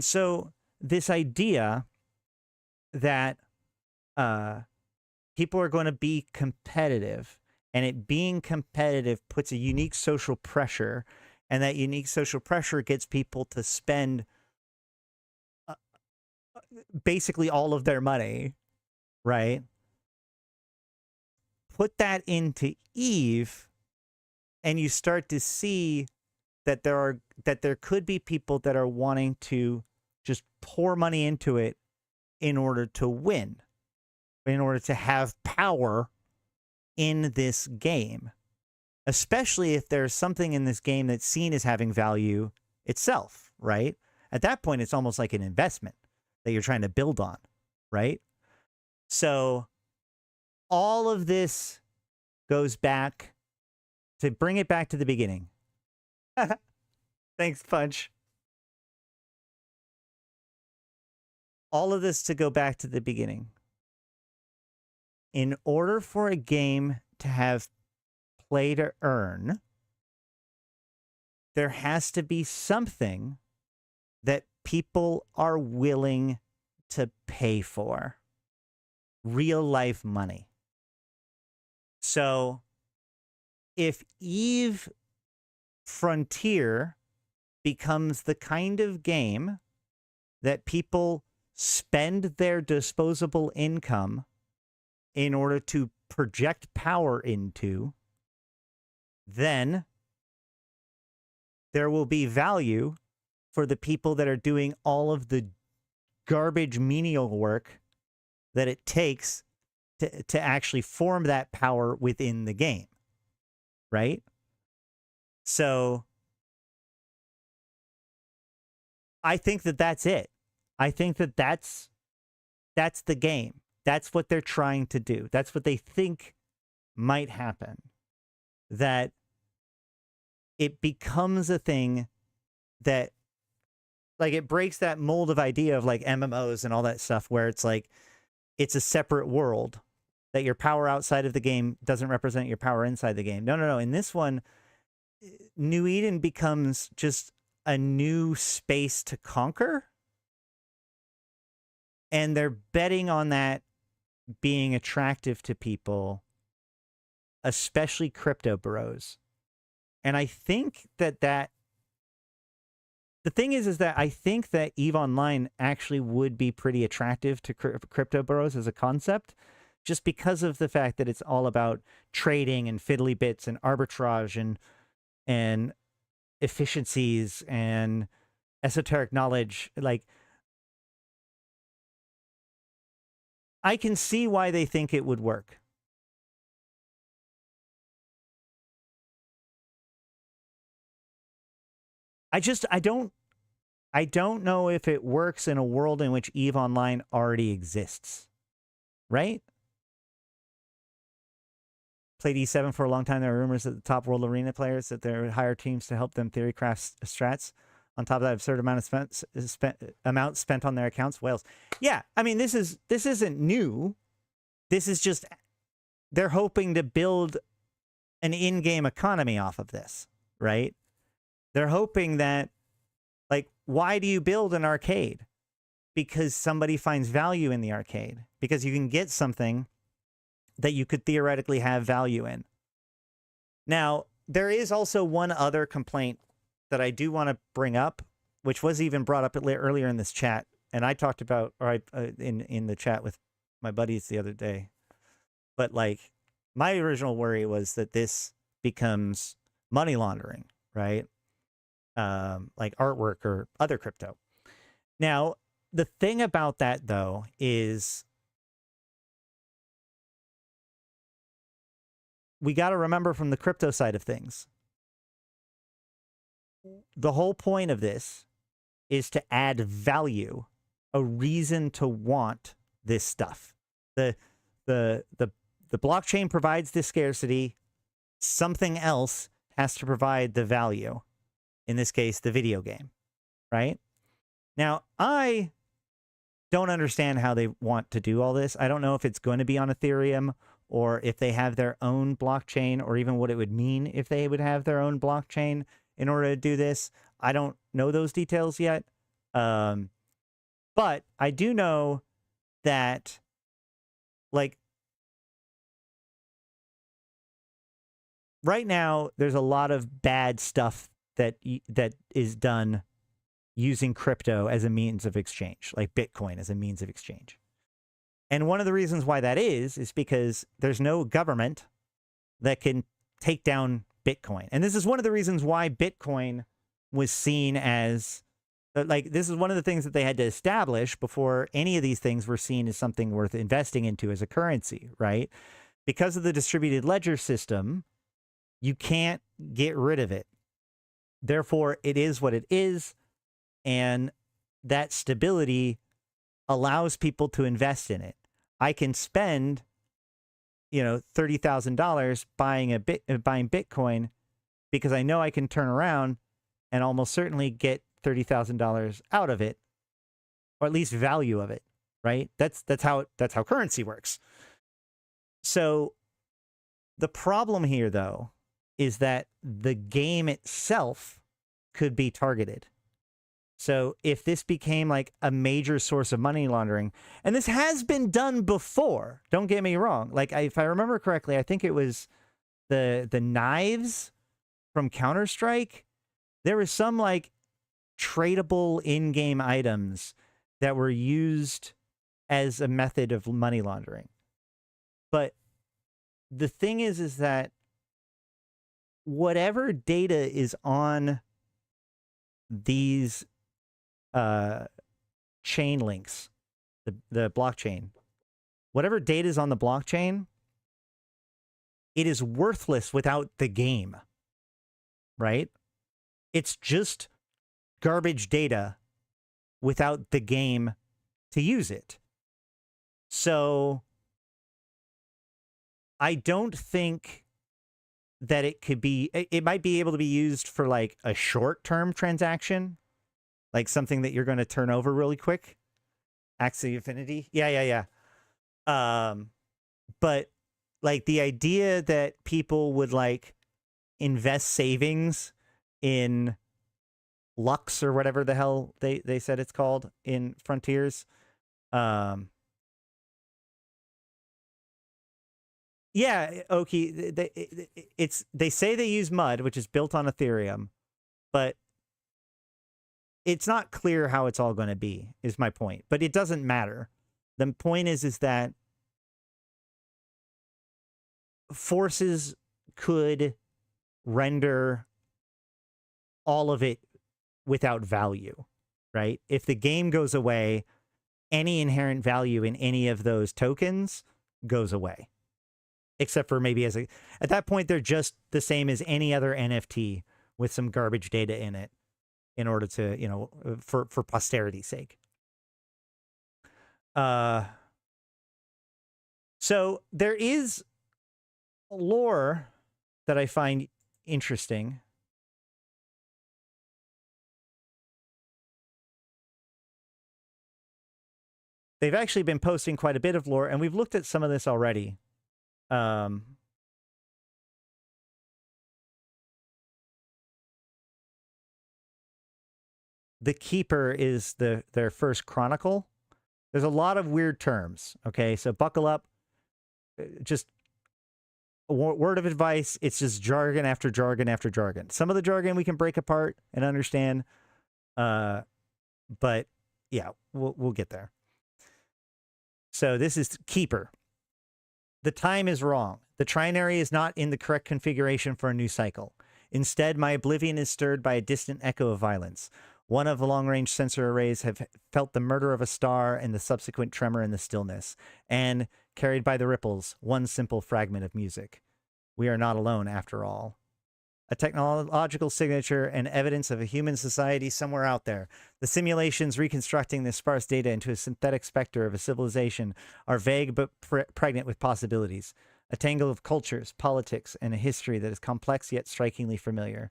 so this idea that people are going to be competitive, and it being competitive puts a unique social pressure, and that unique social pressure gets people to spend basically all of their money, right? Put that into Eve, and you start to see that there could be people that are wanting to just pour money into it in order to win, in order to have power in this game, especially if there's something in this game that's seen as having value itself, right? At that point, it's almost like an investment that you're trying to build on, right? So all of this goes back to bring it back to the beginning. Thanks, Punch. All of this to go back to the beginning. In order for a game to have play to earn, there has to be something that people are willing to pay for. Real life money. So if Eve Frontier becomes the kind of game that people spend their disposable income in order to project power into, then there will be value for the people that are doing all of the garbage menial work that it takes to actually form that power within the game, right? So I think that that's it. I think that that's the game. That's what they're trying to do. That's what they think might happen. That it becomes a thing that, like, it breaks that mold of idea of like MMOs and all that stuff where it's like, it's a separate world, that your power outside of the game doesn't represent your power inside the game. No, no, no. In this one, New Eden becomes just a new space to conquer. And they're betting on that being attractive to people, especially crypto bros. And I think that the thing is that I think that EVE Online actually would be pretty attractive to crypto bros as a concept, just because of the fact that it's all about trading and fiddly bits and arbitrage and efficiencies and esoteric knowledge. Like, I can see why they think it would work. I don't know if it works in a world in which EVE Online already exists, right? Played E7 for a long time. There are rumors that the top World Arena players, that they would hire teams to help them theory craft strats. On top of that absurd amount spent on their accounts. Whales. Yeah, I mean, this isn't new. This is just, they're hoping to build an in-game economy off of this, right? They're hoping that, like, why do you build an arcade? Because somebody finds value in the arcade. Because you can get something that you could theoretically have value in. Now, there is also one other complaint that I do want to bring up, which was even brought up earlier in this chat, and I talked about, or in the chat with my buddies the other day. But like, my original worry was that this becomes money laundering, right? Like artwork or other crypto. Now, the thing about that though is, we got to remember from the crypto side of things, the whole point of this is to add value, a reason to want this stuff. The blockchain provides the scarcity. Something else has to provide the value. In this case, the video game, right? Now, I don't understand how they want to do all this. I don't know if it's going to be on Ethereum or if they have their own blockchain, or even what it would mean if they would have their own blockchain in order to do this. I don't know those details yet. But I do know that, like, right now, there's a lot of bad stuff that is done using crypto as a means of exchange, like Bitcoin as a means of exchange. And one of the reasons why that is because there's no government that can take down Bitcoin. And this is one of the reasons why Bitcoin was seen as, like, this is one of the things that they had to establish before any of these things were seen as something worth investing into as a currency, right? Because of the distributed ledger system, you can't get rid of it. Therefore, it is what it is. And that stability allows people to invest in it. I can spend, $30,000 buying Bitcoin because I know I can turn around and almost certainly get $30,000 out of it, or at least value of it, right? That's how currency works. So the problem here, though, is that the game itself could be targeted. So if this became like a major source of money laundering, and this has been done before, don't get me wrong. Like, if I remember correctly, I think it was the knives from Counter-Strike. There was some like tradable in-game items that were used as a method of money laundering. But the thing is that whatever data is on these chain links, the blockchain, whatever data is on the blockchain, it is worthless without the game, right? It's just garbage data without the game to use it. So I don't think that it might be able to be used for like a short-term transaction, like something that you're going to turn over really quick. Axie Infinity. Yeah. But like the idea that people would like invest savings in Lux or whatever the hell they said it's called in Frontiers. Yeah, Oki, they say they use MUD, which is built on Ethereum, but it's not clear how it's all going to be, is my point. But it doesn't matter. The point is that forces could render all of it without value, right? If the game goes away, any inherent value in any of those tokens goes away. Except for maybe at that point, they're just the same as any other NFT with some garbage data in it in order to, for posterity's sake. So there is lore that I find interesting. They've actually been posting quite a bit of lore, and we've looked at some of this already. The Keeper is their first chronicle. There's a lot of weird terms, okay? So buckle up. Just a word of advice, it's just jargon after jargon after jargon. Some of the jargon we can break apart and understand, but yeah, we'll get there. So this is Keeper. The time is wrong. The trinary is not in the correct configuration for a new cycle. Instead, my oblivion is stirred by a distant echo of violence. One of the long-range sensor arrays have felt the murder of a star and the subsequent tremor in the stillness. And, carried by the ripples, one simple fragment of music. We are not alone, after all. A technological signature and evidence of a human society somewhere out there. The simulations reconstructing this sparse data into a synthetic specter of a civilization are vague but pregnant with possibilities. A tangle of cultures, politics, and a history that is complex yet strikingly familiar.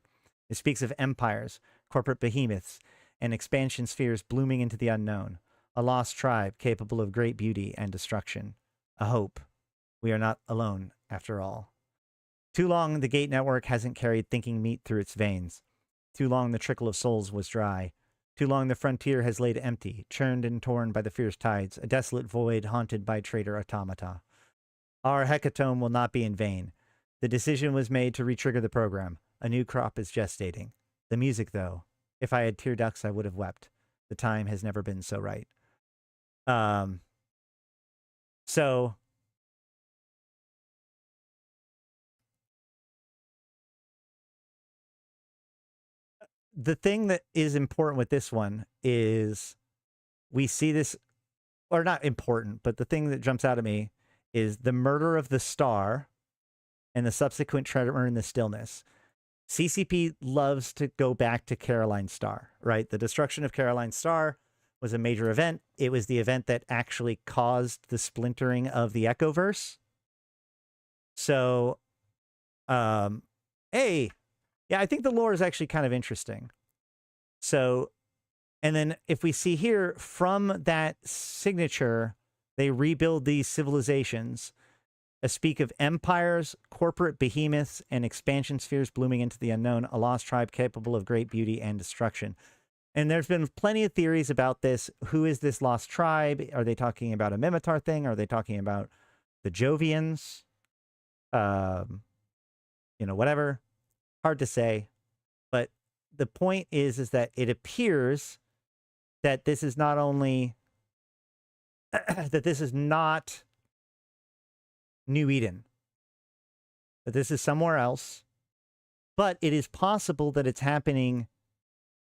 It speaks of empires, corporate behemoths, and expansion spheres blooming into the unknown. A lost tribe capable of great beauty and destruction. A hope. We are not alone, after all. Too long the gate network hasn't carried thinking meat through its veins. Too long the trickle of souls was dry. Too long the frontier has laid empty, churned and torn by the fierce tides, a desolate void haunted by traitor automata. Our hecatomb will not be in vain. The decision was made to retrigger the program. A new crop is gestating. The music, though, If I had tear ducts, I would have wept. The time has never been so right. So the thing that is important with this one is we see this, or not important, but the thing that jumps out at me is the murder of the star and the subsequent tremor in the stillness. CCP loves to go back to Caroline Star, right? The destruction of Caroline Star was a major event. It was the event that actually caused the splintering of the Echoverse. So, yeah, I think the lore is actually kind of interesting. So, and then if we see here, from that signature, they rebuild these civilizations, speak of empires, corporate behemoths, and expansion spheres blooming into the unknown, a lost tribe capable of great beauty and destruction. And there's been plenty of theories about this. Who is this lost tribe? Are they talking about a Mimitar thing? Are they talking about the Jovians? Whatever. Hard to say. But the point is that it appears that this is not only that this is not New Eden, that this is somewhere else, but it is possible that it's happening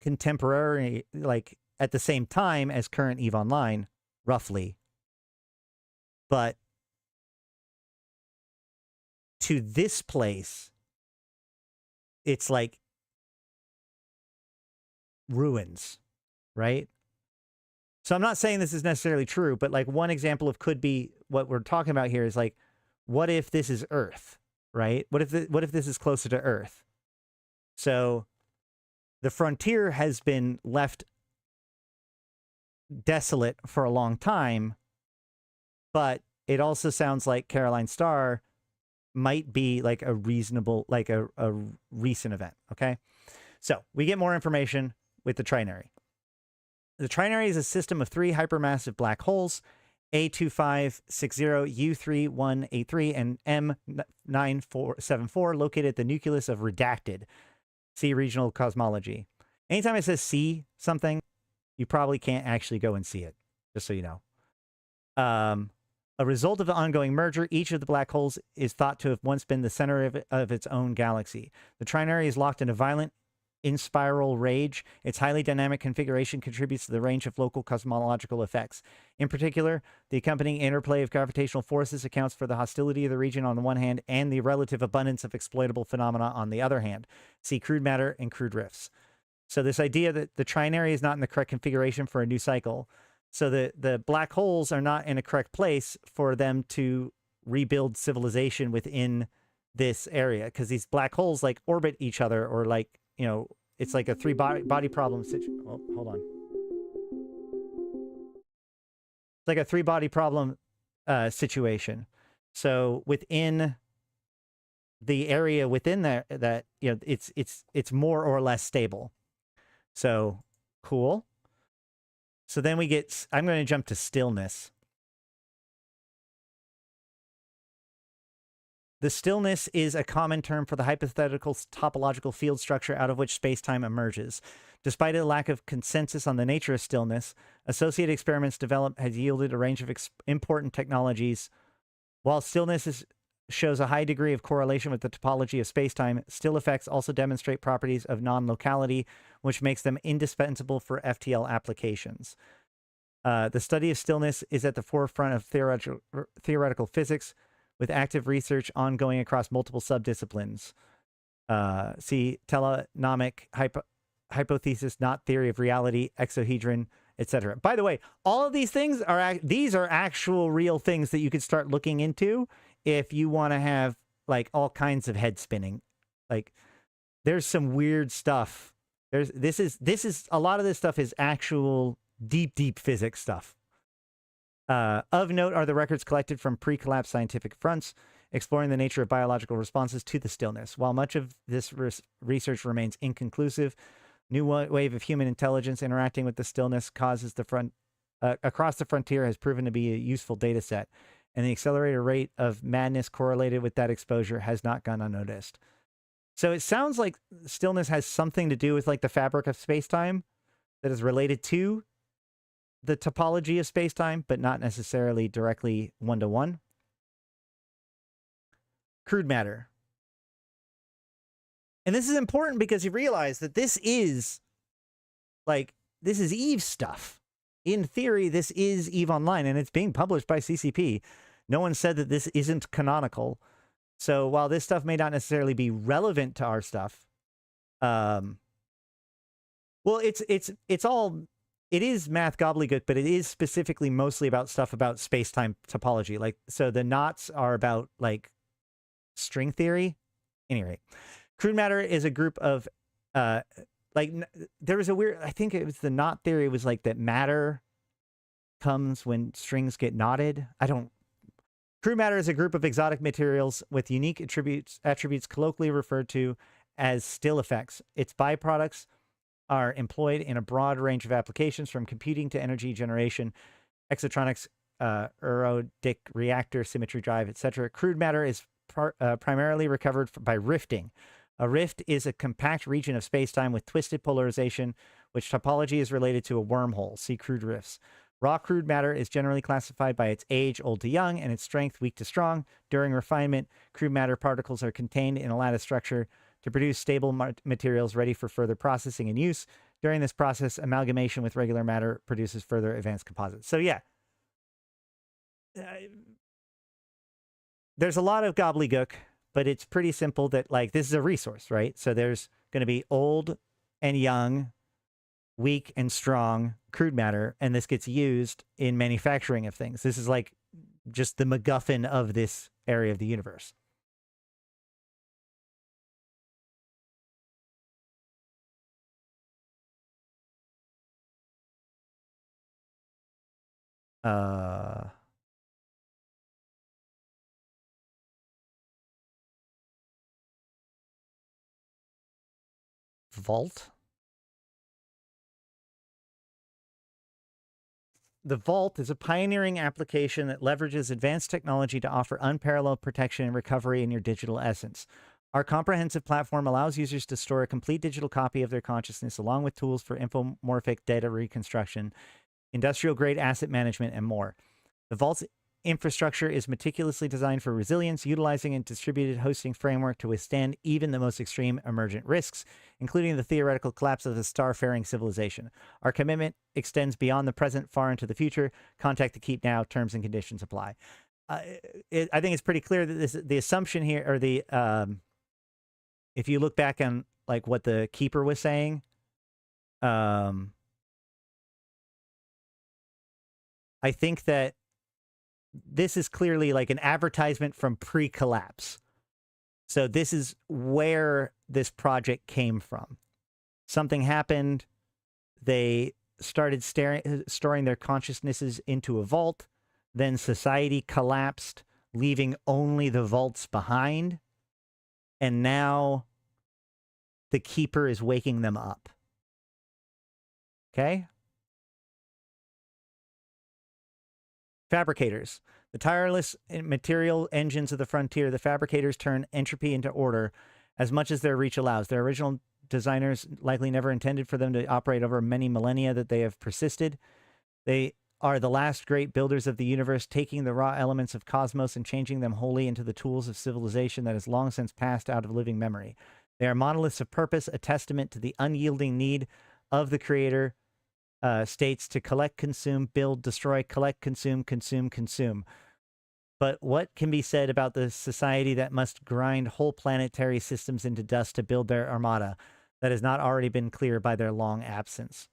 contemporary, like at the same time as current EVE Online, roughly. But to this place, it's like ruins, right? So I'm not saying this is necessarily true, but like one example of could be what we're talking about here is like, what if this is Earth, right? What if this is closer to Earth? So the frontier has been left desolate for a long time, but it also sounds like Caroline Star might be like a reasonable, like a recent event, okay? So we get more information with the trinary. The trinary is a system of 3 hypermassive black holes, A2560, U3183, and M9474, located at the nucleus of Redacted. See regional cosmology. Anytime it says see something, you probably can't actually go and see it, just so you know. A result of the ongoing merger, each of the black holes is thought to have once been the center of its own galaxy. The trinary is locked in a violent in-spiral rage. Its highly dynamic configuration contributes to the range of local cosmological effects. In particular, the accompanying interplay of gravitational forces accounts for the hostility of the region on the one hand and the relative abundance of exploitable phenomena on the other hand. See crude matter and crude rifts. So this idea that the trinary is not in the correct configuration for a new cycle. So the black holes are not in a correct place for them to rebuild civilization within this area, because these black holes like orbit each other, or like, you know, it's like a three body problem situation. Oh, hold on. It's like a 3-body problem situation. So within the area within that you know, it's more or less stable. So cool. So then we get, I'm going to jump to stillness. The stillness is a common term for the hypothetical topological field structure out of which space-time emerges. Despite a lack of consensus on the nature of stillness, associated experiments developed has yielded a range of important technologies. While stillness shows a high degree of correlation with the topology of space-time, still effects also demonstrate properties of non-locality, which makes them indispensable for FTL applications. The study of stillness is at the forefront of theoretical physics, with active research ongoing across multiple subdisciplines. See telenomic hypothesis, not theory of reality, exohedron, etc. By the way, all of these things are actual real things that you could start looking into if you want to have like all kinds of head spinning. Like there's some weird stuff. This is a lot of this stuff is actual deep physics stuff. Of note are the records collected from pre-collapse scientific fronts, exploring the nature of biological responses to the stillness. While much of this research remains inconclusive, new wave of human intelligence interacting with the stillness causes across the frontier has proven to be a useful data set, and the accelerated rate of madness correlated with that exposure has not gone unnoticed. So it sounds like stillness has something to do with like the fabric of space-time that is related to the topology of space-time, but not necessarily directly one-to-one. Crude matter. And this is important because you realize that this is Eve stuff. In theory, this is Eve Online, and it's being published by CCP. No one said that this isn't canonical. So while this stuff may not necessarily be relevant to our stuff, well, it is math gobbledygook, but it is specifically mostly about stuff about space-time topology. Like, so the knots are about like string theory. Anyway, crude matter is a group of there was a weird, I think it was the knot theory was like that matter comes when strings get knotted. Crude matter is a group of exotic materials with unique attributes colloquially referred to as still effects. Its byproducts are employed in a broad range of applications, from computing to energy generation, exotronics, erodic reactor, symmetry drive, etc. Crude matter is primarily recovered by rifting. A rift is a compact region of spacetime with twisted polarization, which topology is related to a wormhole. See crude rifts. Raw crude matter is generally classified by its age, old to young, and its strength, weak to strong. During refinement, crude matter particles are contained in a lattice structure to produce stable materials ready for further processing and use. During this process, amalgamation with regular matter produces further advanced composites. So yeah, there's a lot of gobbledygook, but it's pretty simple that like this is a resource, right? So there's going to be old and young, weak and strong crude matter, and this gets used in manufacturing of things. This is like just the MacGuffin of this area of the universe. Vault. The Vault is a pioneering application that leverages advanced technology to offer unparalleled protection and recovery in your digital essence. Our comprehensive platform allows users to store a complete digital copy of their consciousness, along with tools for infomorphic data reconstruction, industrial-grade asset management, and more. The Vault's infrastructure is meticulously designed for resilience, utilizing a distributed hosting framework to withstand even the most extreme emergent risks, including the theoretical collapse of the starfaring civilization. Our commitment extends beyond the present, far into the future. Contact the Keep Now. Terms and conditions apply. I think it's pretty clear that the assumption here, or the if you look back on like what the Keeper was saying, I think that this is clearly like an advertisement from pre-collapse. So this is where this project came from. Something happened. They started storing their consciousnesses into a vault. Then society collapsed, leaving only the vaults behind. And now the Keeper is waking them up. Okay? Fabricators. The tireless material engines of the frontier, the fabricators turn entropy into order as much as their reach allows. Their original designers likely never intended for them to operate over many millennia that they have persisted. They are the last great builders of the universe, taking the raw elements of cosmos and changing them wholly into the tools of civilization that has long since passed out of living memory. They are monoliths of purpose, a testament to the unyielding need of the creator states to collect, consume, build, destroy, collect, consume, consume, consume. But what can be said about the society that must grind whole planetary systems into dust to build their armada that has not already been cleared by their long absence?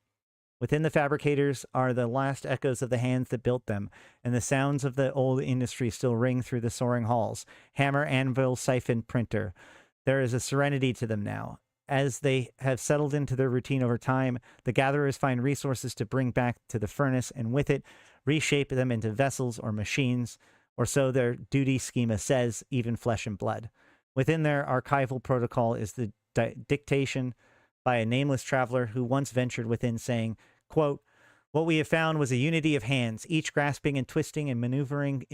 Within the fabricators are the last echoes of the hands that built them, and the sounds of the old industry still ring through the soaring halls. Hammer, anvil, siphon, printer. There is a serenity to them now. As they have settled into their routine over time, the gatherers find resources to bring back to the furnace, and with it, reshape them into vessels or machines, or so their duty schema says, even flesh and blood. Within their archival protocol is the dictation by a nameless traveler who once ventured within, saying, quote, What we have found was a unity of hands, each grasping and twisting and maneuvering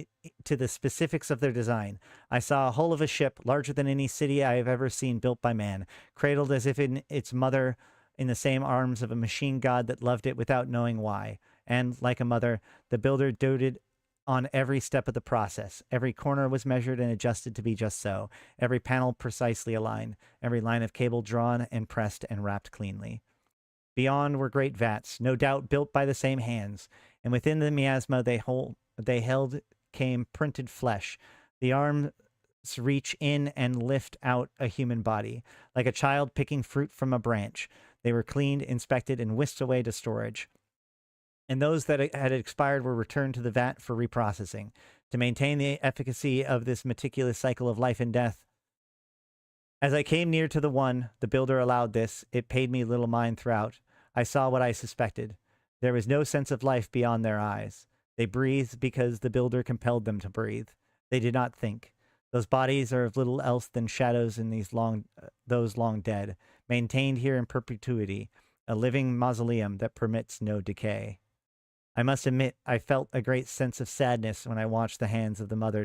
to the specifics of their design. I saw a hull of a ship larger than any city I have ever seen built by man, cradled as if in its mother in the same arms of a machine god that loved it without knowing why. And, like a mother, the builder doted on every step of the process. Every corner was measured and adjusted to be just so, every panel precisely aligned, every line of cable drawn and pressed and wrapped cleanly. Beyond were great vats, no doubt built by the same hands, and within the miasma they held came printed flesh. The arms reach in and lift out a human body, like a child picking fruit from a branch. They were cleaned, inspected, and whisked away to storage. And those that had expired were returned to the vat for reprocessing. To maintain the efficacy of this meticulous cycle of life and death, as I came near to the one the builder allowed this, it paid me little mind throughout. I saw what I suspected. There was no sense of life beyond their eyes. They breathed because the builder compelled them to breathe. They did not think. Those bodies are of little else than shadows in those long dead, maintained here in perpetuity, a living mausoleum that permits no decay. I must admit, I felt a great sense of sadness when I watched the hands of the mother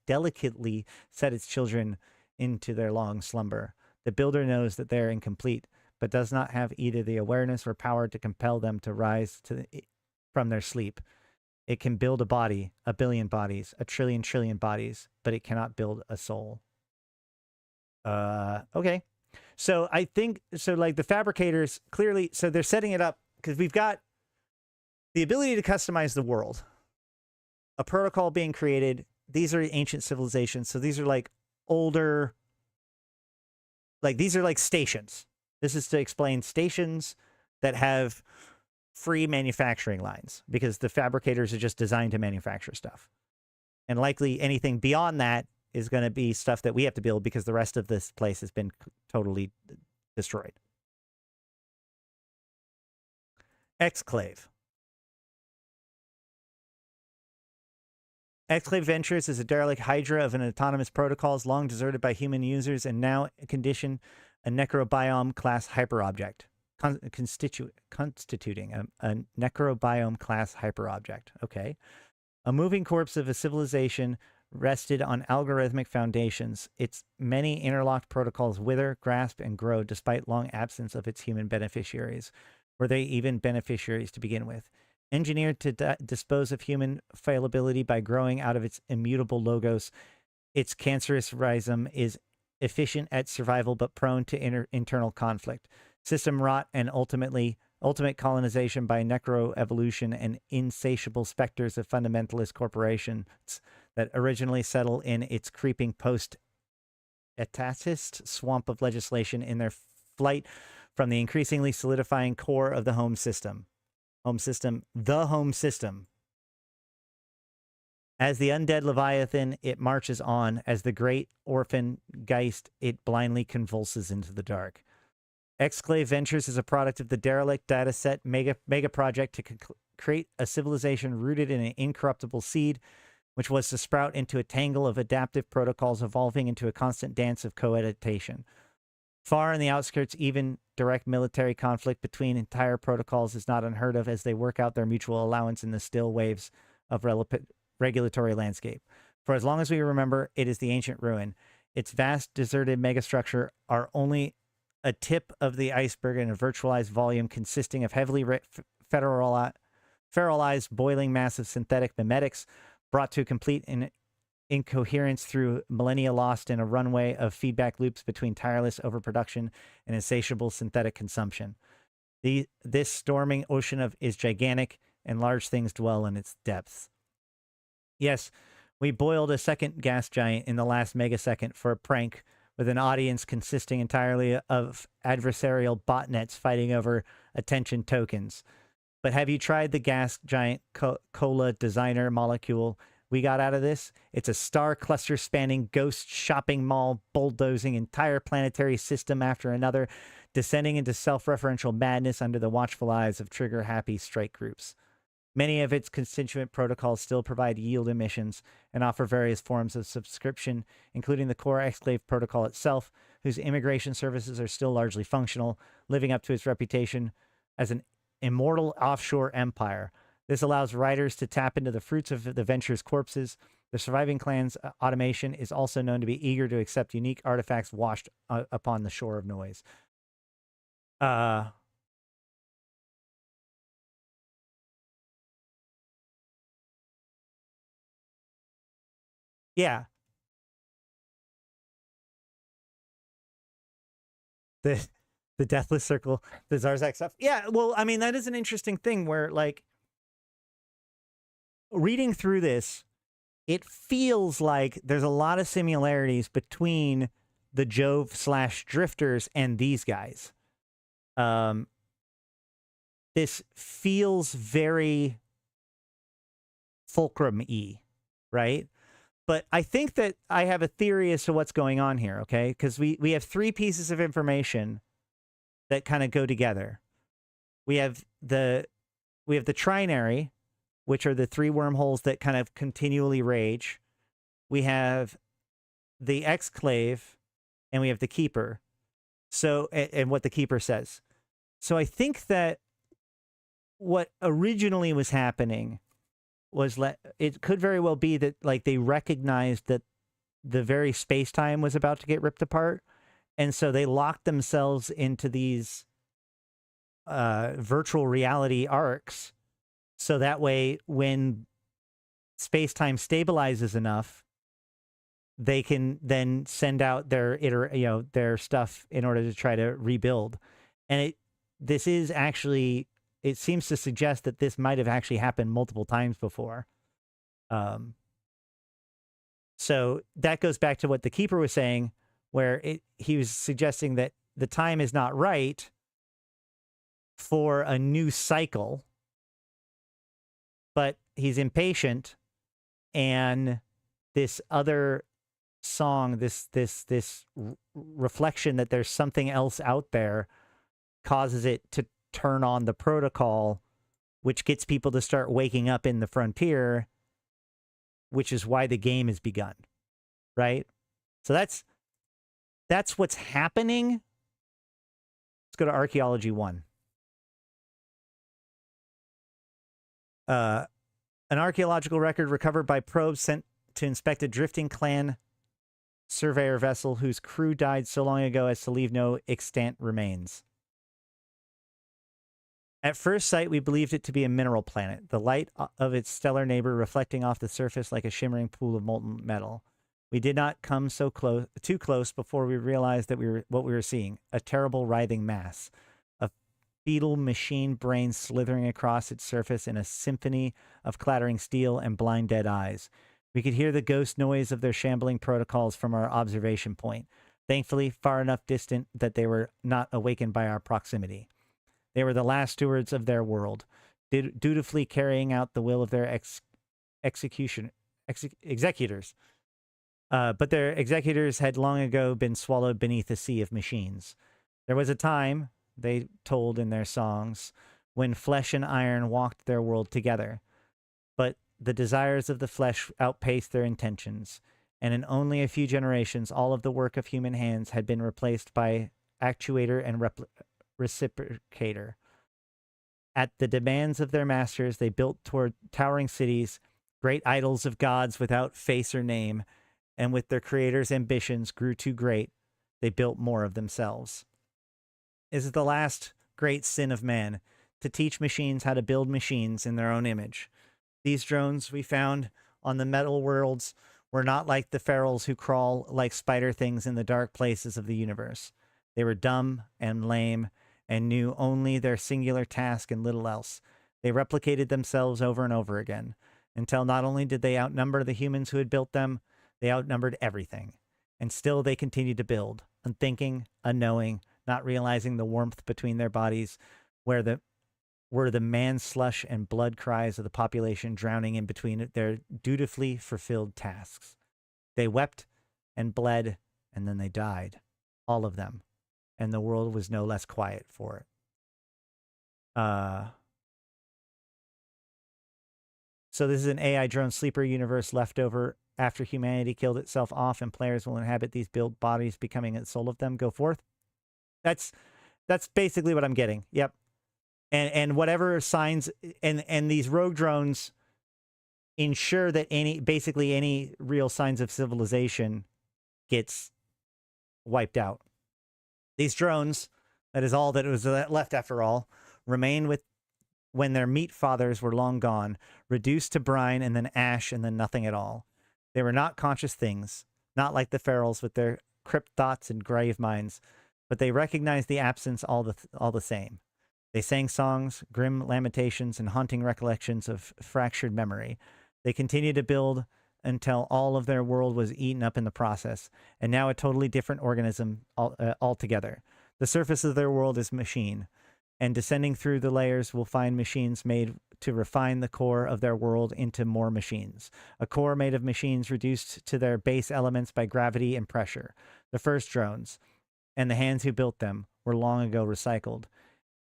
delicately set its children into their long slumber. The builder knows that they are incomplete, but does not have either the awareness or power to compel them to rise from their sleep. It can build a body, a billion bodies, a trillion bodies, but it cannot build a soul. Okay. So I think, so like the fabricators clearly, so they're setting it up because we've got the ability to customize the world, a protocol being created. These are ancient civilizations. So these are like older, like these are like stations. This is to explain stations that have free manufacturing lines because the fabricators are just designed to manufacture stuff. And likely anything beyond that is going to be stuff that we have to build because the rest of this place has been totally destroyed. Exclave. Exclave Ventures is a derelict hydra of an autonomous protocols long deserted by human users and now conditioned a necrobiome class hyperobject, constituting a necrobiome class hyperobject. Okay. A moving corpse of a civilization rested on algorithmic foundations. Its many interlocked protocols wither, grasp, and grow despite long absence of its human beneficiaries. Were they even beneficiaries to begin with? Engineered to dispose of human fallibility by growing out of its immutable logos, its cancerous rhizome is efficient at survival but prone to internal conflict. System rot and ultimate colonization by necroevolution and insatiable specters of fundamentalist corporations that originally settle in its creeping post-etatist swamp of legislation in their flight from the increasingly solidifying core of the home system. The home system. As the undead Leviathan, it marches on. As the great orphan Geist, it blindly convulses into the dark. Exclave Ventures is a product of the derelict dataset mega project to create a civilization rooted in an incorruptible seed, which was to sprout into a tangle of adaptive protocols evolving into a constant dance of cohabitation. Far in the outskirts, even direct military conflict between entire protocols is not unheard of as they work out their mutual allowance in the still waves of regulatory landscape. For as long as we remember, it is the ancient ruin. Its vast, deserted megastructure are only a tip of the iceberg in a virtualized volume consisting of heavily feralized boiling mass of synthetic mimetics brought to complete incoherence through millennia lost in a runway of feedback loops between tireless overproduction and insatiable synthetic consumption. This storming ocean is gigantic, and large things dwell in its depths. Yes, we boiled a second gas giant in the last megasecond for a prank with an audience consisting entirely of adversarial botnets fighting over attention tokens. But have you tried the gas giant cola designer molecule we got out of this? It's a star cluster spanning ghost shopping mall bulldozing entire planetary system after another, descending into self-referential madness under the watchful eyes of trigger-happy strike groups. Many of its constituent protocols still provide yield emissions and offer various forms of subscription, including the core Exclave protocol itself, whose immigration services are still largely functional, living up to its reputation as an immortal offshore empire. This allows writers to tap into the fruits of the venture's corpses. The surviving clan's automation is also known to be eager to accept unique artifacts washed upon the shore of noise. Yeah. The Deathless Circle, the Zarzak stuff. Yeah, well, I mean, that is an interesting thing where, like, reading through this, it feels like there's a lot of similarities between the Jove/Drifters and these guys. This feels very Fulcrum-y, right? But I think that I have a theory as to what's going on here, okay? Because we have three pieces of information that kind of go together. We have the trinary, which are the three wormholes that kind of continually rage. We have the exclave, and we have the keeper. So, and what the keeper says. So I think that what originally was happening was it could very well be that, like, they recognized that the very space-time was about to get ripped apart, and so they locked themselves into these virtual reality arcs, so that way when space-time stabilizes enough, they can then send out their stuff in order to try to rebuild. And this is actually, it seems to suggest that this might have actually happened multiple times before. So that goes back to what the keeper was saying, where he was suggesting that the time is not right for a new cycle, but he's impatient, and this other song, this reflection that there's something else out there, causes it to turn on the protocol, which gets people to start waking up in the frontier, which is why the game has begun, right? So that's what's happening. Let's go to Archaeology 1. An archaeological record recovered by probes sent to inspect a drifting clan surveyor vessel whose crew died so long ago as to leave no extant remains. At first sight, we believed it to be a mineral planet, the light of its stellar neighbor reflecting off the surface like a shimmering pool of molten metal. We did not come too close before we realized that what we were seeing, a terrible writhing mass, a fetal machine brain slithering across its surface in a symphony of clattering steel and blind dead eyes. We could hear the ghost noise of their shambling protocols from our observation point, thankfully far enough distant that they were not awakened by our proximity. They were the last stewards of their world, dutifully carrying out the will of their executors. But their executors had long ago been swallowed beneath a sea of machines. There was a time, they told in their songs, when flesh and iron walked their world together. But the desires of the flesh outpaced their intentions, and in only a few generations, all of the work of human hands had been replaced by actuator and reciprocator. At the demands of their masters, they built toward towering cities, great idols of gods without face or name, and with their creators' ambitions grew too great, they built more of themselves. This is the last great sin of man, to teach machines how to build machines in their own image. These drones we found on the metal worlds were not like the ferals who crawl like spider things in the dark places of the universe. They were dumb and lame and knew only their singular task and little else. They replicated themselves over and over again, until not only did they outnumber the humans who had built them, they outnumbered everything. And still they continued to build, unthinking, unknowing, not realizing the warmth between their bodies, were the man slush and blood cries of the population drowning in between their dutifully fulfilled tasks. They wept and bled, and then they died, all of them, and the world was no less quiet for it. So this is an AI drone sleeper universe left over after humanity killed itself off, and players will inhabit these built bodies, becoming a soul of them. Go forth. That's basically what I'm getting. Yep. and whatever signs, and these rogue drones ensure that basically any real signs of civilization gets wiped out. These drones, that is all that was left after all, remain with when their meat fathers were long gone, reduced to brine and then ash and then nothing at all. They were not conscious things, not like the ferals with their crypt thoughts and grave minds, but they recognized the absence all the same. They sang songs, grim lamentations, and haunting recollections of fractured memory. They continued to build until all of their world was eaten up in the process, and now a totally different organism altogether. The surface of their world is machine, and descending through the layers will find machines made to refine the core of their world into more machines. A core made of machines reduced to their base elements by gravity and pressure. The first drones, and the hands who built them, were long ago recycled,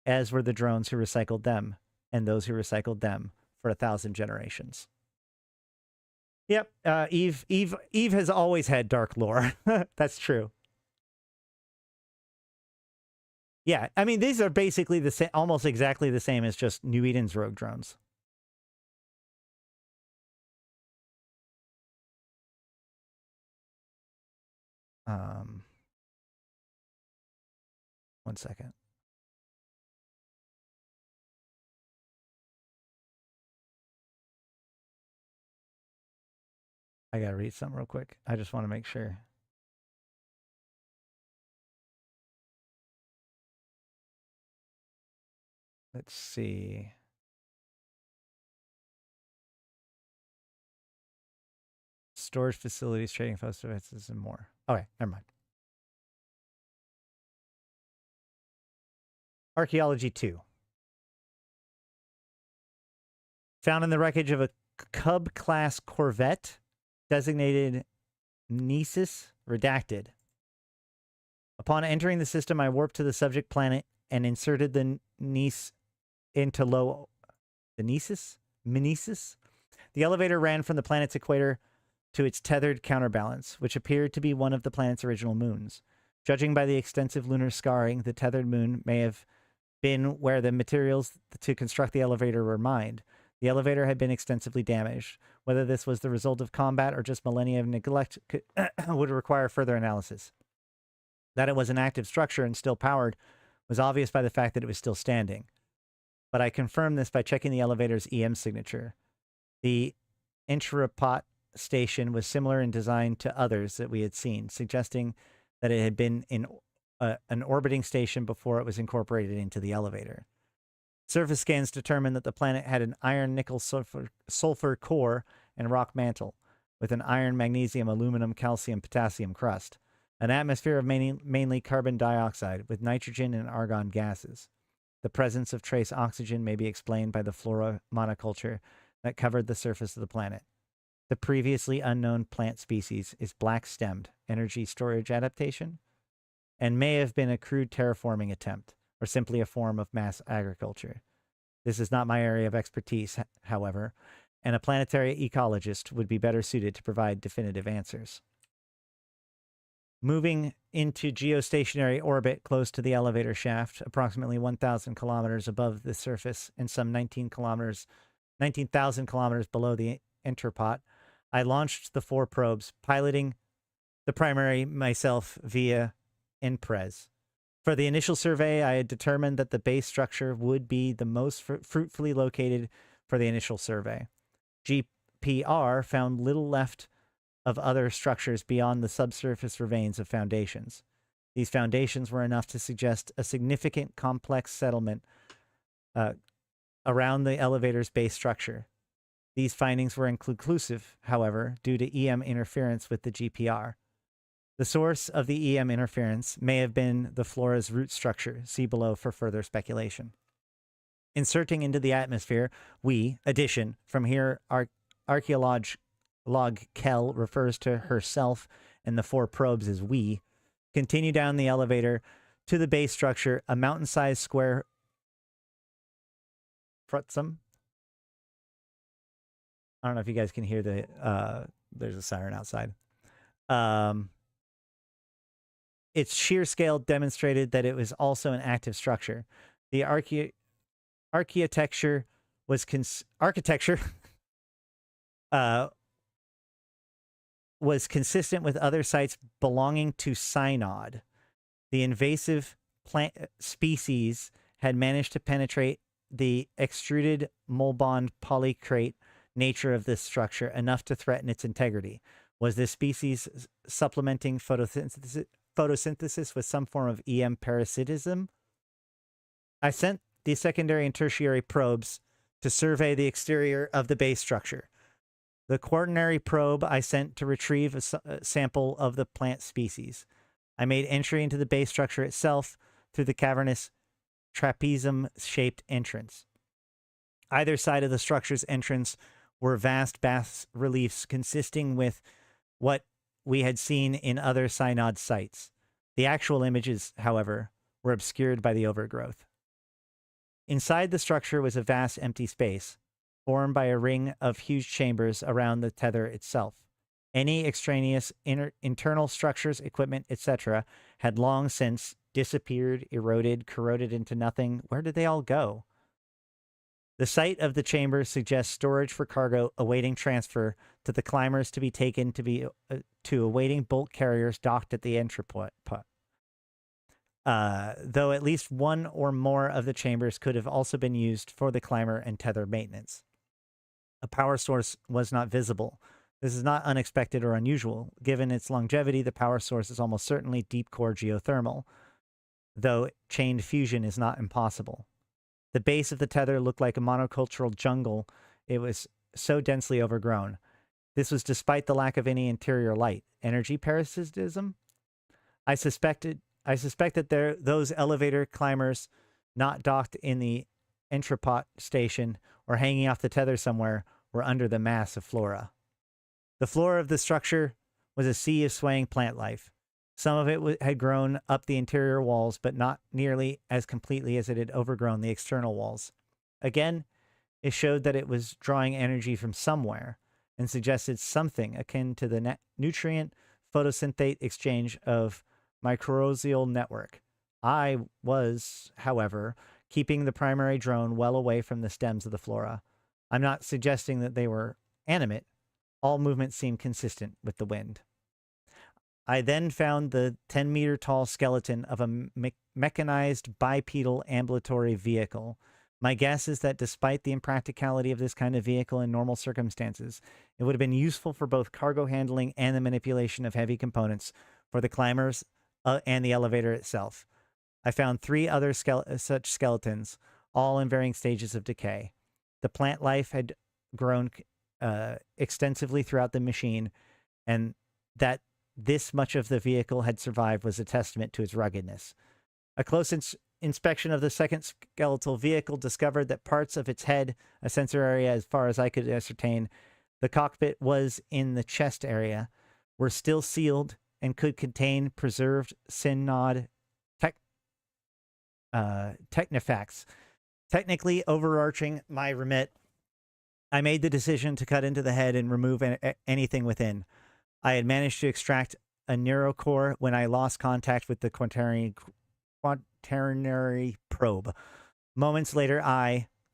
as were the drones who recycled them, and those who recycled them for 1,000 generations. Yep, Eve has always had dark lore. That's true. Yeah, I mean, these are basically the same, almost exactly the same as just New Eden's rogue drones. One second. I gotta read something real quick. I just want to make sure. Let's see. Storage facilities, trading post devices, and more. Okay, never mind. Archaeology 2. Found in the wreckage of a Cub-class corvette, designated Nisus, redacted. Upon entering the system, I warped to the subject planet and inserted the Nice into low... The Nisus? Minesis? The elevator ran from the planet's equator to its tethered counterbalance, which appeared to be one of the planet's original moons. Judging by the extensive lunar scarring, the tethered moon may have been where the materials to construct the elevator were mined. The elevator had been extensively damaged. Whether this was the result of combat or just millennia of neglect would require further analysis. That it was an active structure and still powered was obvious by the fact that it was still standing. But I confirmed this by checking the elevator's EM signature. The Intrapot station was similar in design to others that we had seen, suggesting that it had been in an orbiting station before it was incorporated into the elevator. Surface scans determined that the planet had an iron, nickel, sulfur core and rock mantle, with an iron, magnesium, aluminum, calcium, potassium crust, an atmosphere of mainly carbon dioxide with nitrogen and argon gases. The presence of trace oxygen may be explained by the flora monoculture that covered the surface of the planet. The previously unknown plant species is black-stemmed, energy storage adaptation, and may have been a crude terraforming attempt, or simply a form of mass agriculture. This is not my area of expertise, however, and a planetary ecologist would be better suited to provide definitive answers. Moving into geostationary orbit close to the elevator shaft, approximately 1,000 kilometers above the surface and some 19,000 kilometers below the Interpot, I launched the 4 probes, piloting the primary myself via Imprez. For the initial survey, I had determined that the base structure would be the most fruitfully located for the initial survey. GPR found little left of other structures beyond the subsurface remains of foundations. These foundations were enough to suggest a significant complex settlement around the elevator's base structure. These findings were inconclusive, however, due to EM interference with the GPR. The source of the EM interference may have been the flora's root structure. See below for further speculation. Inserting into the atmosphere, addition, from here, archaeolog Kell refers to herself and the 4 probes as we, continue down the elevator to the base structure, a mountain-sized square frutsum. I don't know if you guys can hear there's a siren outside. Its sheer scale demonstrated that it was also an active structure. The architecture architecture uh, was consistent with other sites belonging to Synod. The invasive plant species had managed to penetrate the extruded Molbond polycrate nature of this structure enough to threaten its integrity. Was this species supplementing photosynthesis with some form of EM parasitism? I sent the secondary and tertiary probes to survey the exterior of the base structure. The quaternary probe I sent to retrieve a sample of the plant species. I made entry into the base structure itself through the cavernous trapezium-shaped entrance. Either side of the structure's entrance were vast bas reliefs consisting with what we had seen in other synod sites. The actual images, however, were obscured by the overgrowth. Inside the structure was a vast empty space, formed by a ring of huge chambers around the tether itself. Any extraneous internal structures, equipment, etc., had long since disappeared, eroded, corroded into nothing. Where did they all go? The site of the chamber suggests storage for cargo awaiting transfer to the climbers to be taken to awaiting bulk carriers docked at the entrepot. Though at least one or more of the chambers could have also been used for the climber and tether maintenance. A power source was not visible. This is not unexpected or unusual. Given its longevity, the power source is almost certainly deep core geothermal, though chained fusion is not impossible. The base of the tether looked like a monocultural jungle. It was so densely overgrown. This was despite the lack of any interior light. Energy parasitism? I suspect that those elevator climbers not docked in the entrepot station or hanging off the tether somewhere were under the mass of flora. The floor of the structure was a sea of swaying plant life. Some of it had grown up the interior walls, but not nearly as completely as it had overgrown the external walls. Again, it showed that it was drawing energy from somewhere and suggested something akin to the nutrient photosynthate exchange of mycorrhizal network. I was, however, keeping the primary drone well away from the stems of the flora. I'm not suggesting that they were animate. All movement seemed consistent with the wind. I then found the 10-meter-tall skeleton of a mechanized bipedal ambulatory vehicle. My guess is that despite the impracticality of this kind of vehicle in normal circumstances, it would have been useful for both cargo handling and the manipulation of heavy components for the climbers and the elevator itself. I found 3 other such skeletons, all in varying stages of decay. The plant life had grown extensively throughout the machine, and that this much of the vehicle had survived was a testament to its ruggedness. A close inspection of the second skeletal vehicle discovered that parts of its head, a sensor area as far as I could ascertain, the cockpit was in the chest area, were still sealed and could contain preserved synod technifacts. Technically overarching my remit, I made the decision to cut into the head and remove anything within. I had managed to extract a neurocore when I lost contact with the quaternary probe. Moments later,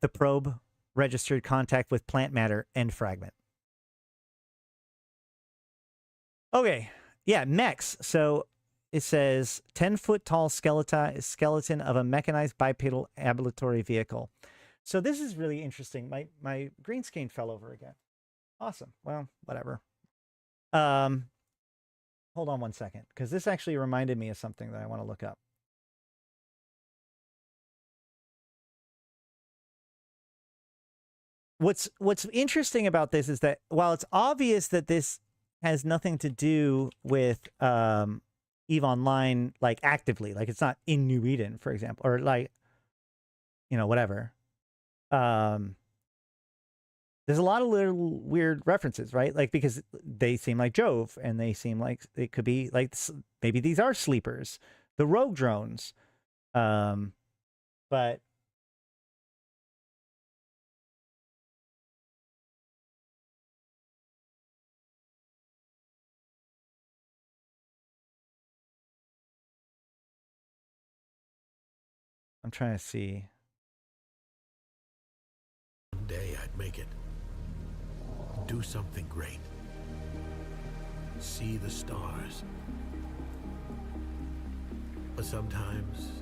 the probe, registered contact with plant matter end fragment. Okay, yeah, mechs. So it says 10-foot tall skeleton of a mechanized bipedal ambulatory vehicle. So this is really interesting. My green screen fell over again. Awesome. Well, whatever. Hold on one second, because this actually reminded me of something that I want to look up. What's interesting about this is that while it's obvious that this has nothing to do with EVE Online, like actively, like it's not in New Eden, for example, or like, you know, whatever. There's a lot of little weird references, right? Like, because they seem like Jove, and they seem like it could be like, maybe these are sleepers, the rogue drones. But I'm trying to see. make it. Do something great. See the stars. But sometimes,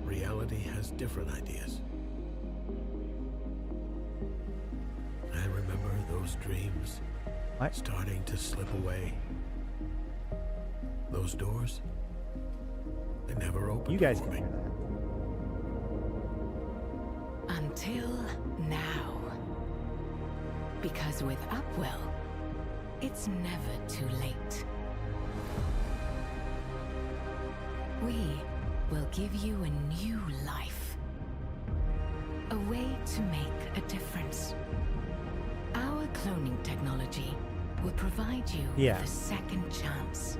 reality has different ideas. I remember those dreams starting to slip away. Those doors, they never opened. You guys for can me. hear that. Until now. Because with Upwell, it's never too late. We will give you a new life. A way to make a difference. Our cloning technology will provide you with a second chance.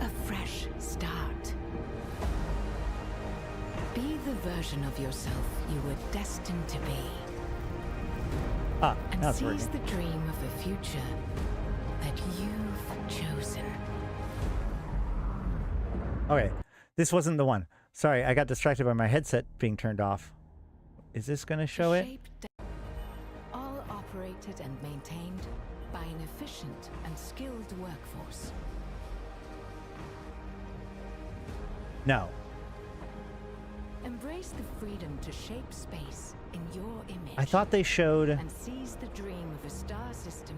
A fresh start. Be the version of yourself you were destined to be. And seize the dream of a future that you've chosen. Okay, this wasn't the one. Sorry, I got distracted by my headset being turned off. Is this going to show it? All operated and maintained by an efficient and skilled workforce. No. Embrace the freedom to shape space in your image. I thought they showed... And seize the dream of a star system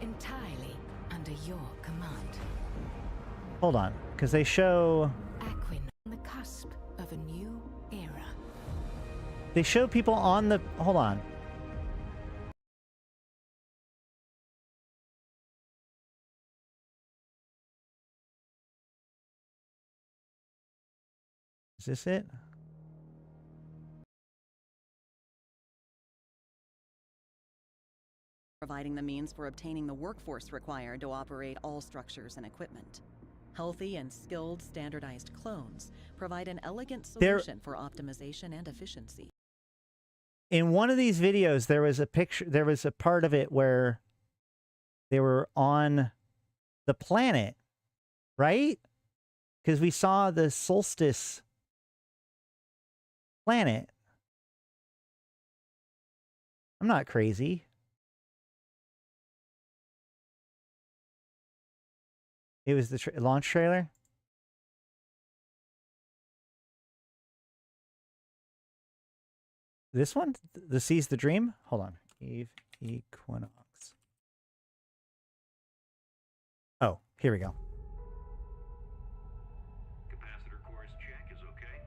entirely under your command. Hold on, because they show... Aquin on the cusp of a new era. They show people on the... Hold on. Is this it? Providing the means for obtaining the workforce required to operate all structures and equipment. Healthy and skilled standardized clones provide an elegant solution for optimization and efficiency. In one of these videos, there was a picture, there was a part of it where they were on the planet, right? Because we saw the solstice planet. I'm not crazy. It was the launch trailer. This one? The Seize the Dream? Hold on. Eve Equinox. Oh, here we go. Capacitor course check is okay.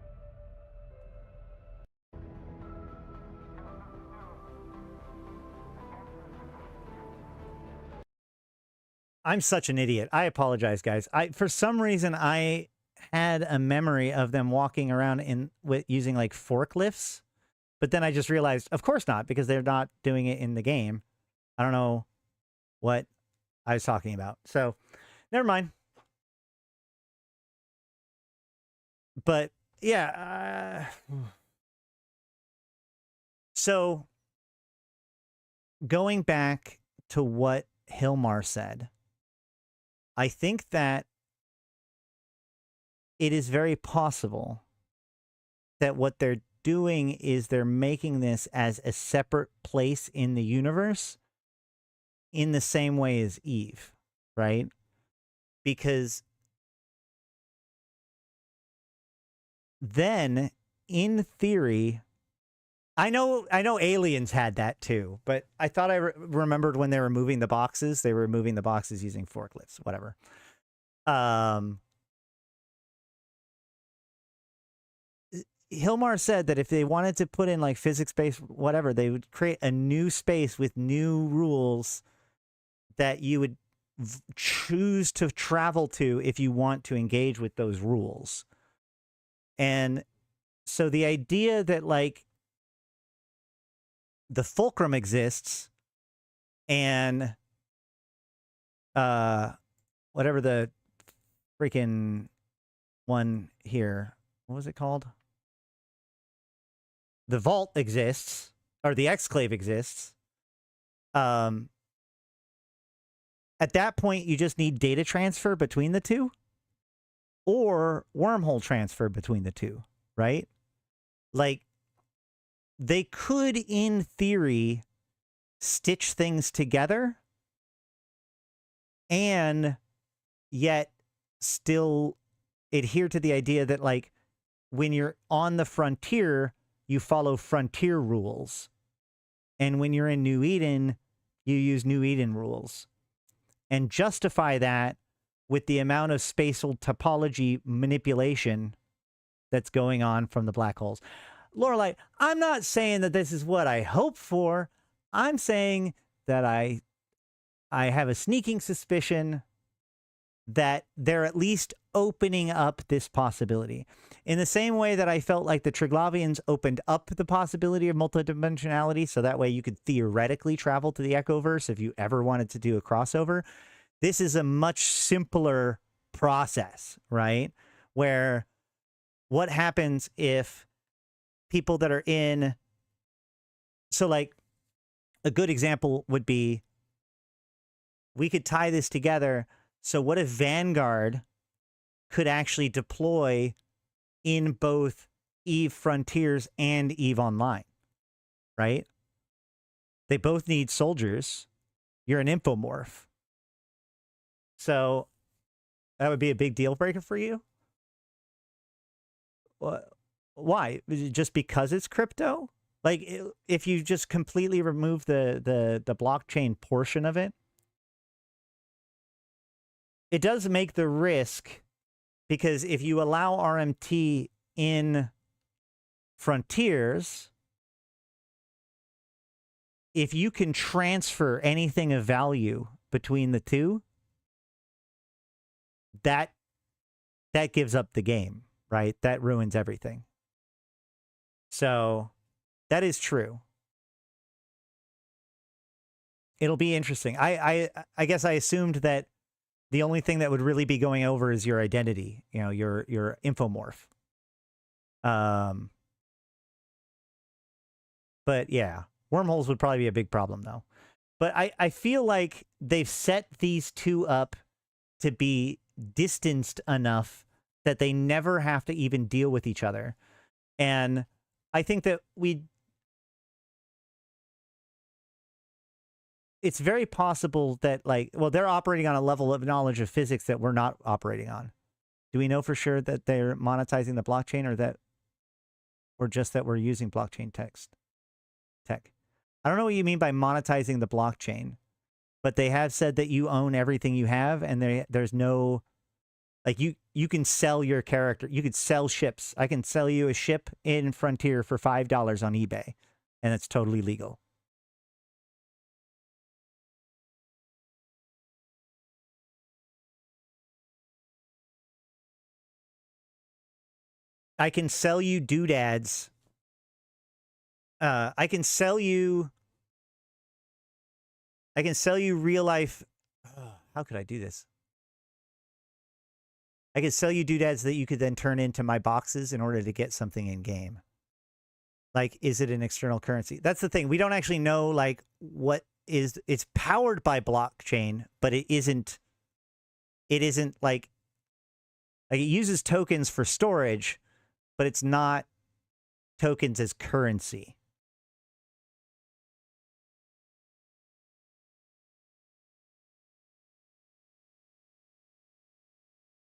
I'm such an idiot. I apologize, guys. For some reason I had a memory of them walking around with using like forklifts, but then I just realized, of course not, because they're not doing it in the game. I don't know what I was talking about. So, never mind. But yeah, so going back to what Hilmar said, I think that it is very possible that what they're doing is they're making this as a separate place in the universe in the same way as Eve, right? Because then, in theory, I know aliens had that too, but I thought I remembered when they were moving the boxes, they were moving the boxes using forklifts, whatever. Hilmar said that if they wanted to put in like physics-based whatever, they would create a new space with new rules that you would choose to travel to if you want to engage with those rules. And so the idea that like the fulcrum exists and whatever the freaking one here, what was it called? The vault exists, or the exclave exists. At that point, you just need data transfer between the two or wormhole transfer between the two, right? Like, they could, in theory, stitch things together and yet still adhere to the idea that, like, when you're on the frontier, you follow frontier rules. And when you're in New Eden, you use New Eden rules. And justify that with the amount of spatial topology manipulation that's going on from the black holes. Lorelei, I'm not saying that this is what I hope for. I'm saying that I have a sneaking suspicion that they're at least opening up this possibility. In the same way that I felt like the Triglavians opened up the possibility of multidimensionality, so that way you could theoretically travel to the Echoverse if you ever wanted to do a crossover. This is a much simpler process, right? Where what happens if people that are in... So, like, a good example would be, we could tie this together. So what if Vanguard could actually deploy in both EVE Frontiers and EVE Online, right? They both need soldiers. You're an infomorph. So that would be a big deal breaker for you? Why? Just because it's crypto? Like, if you just completely remove the blockchain portion of it, it does make the risk, because if you allow RMT in Frontiers, if you can transfer anything of value between the two, that gives up the game, right? That ruins everything. So that is true. It'll be interesting. I guess I assumed that the only thing that would really be going over is your identity, you know, your infomorph. But yeah, wormholes would probably be a big problem though. But I feel like they've set these two up to be distanced enough that they never have to even deal with each other. And I think that it's very possible that, like, well, they're operating on a level of knowledge of physics that we're not operating on. Do we know for sure that they're monetizing the blockchain, or just that we're using blockchain tech? I don't know what you mean by monetizing the blockchain, but they have said that you own everything you have, and there's no, like, you can sell your character. You could sell ships. I can sell you a ship in Frontier for $5 on eBay, and it's totally legal. I can sell you doodads. I can sell you real life. How could I do this? I could sell you doodads that you could then turn into my boxes in order to get something in game. Like, is it an external currency? That's the thing. We don't actually know, like, what is... It's powered by blockchain, but it isn't like it uses tokens for storage, but it's not tokens as currency.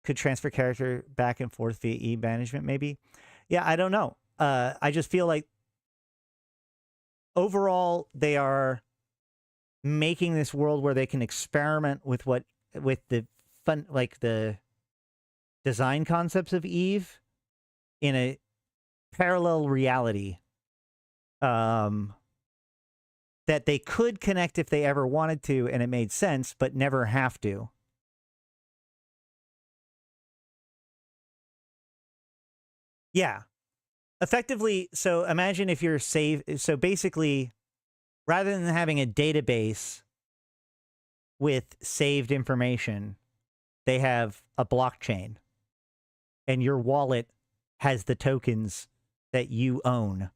Could transfer character back and forth via e-management, maybe? Yeah, I don't know. I just feel like overall they are making this world where they can experiment with the fun, like the design concepts of Eve in a parallel reality that they could connect if they ever wanted to, and it made sense, but never have to. Yeah. Effectively, so imagine if you're so basically, rather than having a database with saved information, they have a blockchain, and your wallet has the tokens that you own.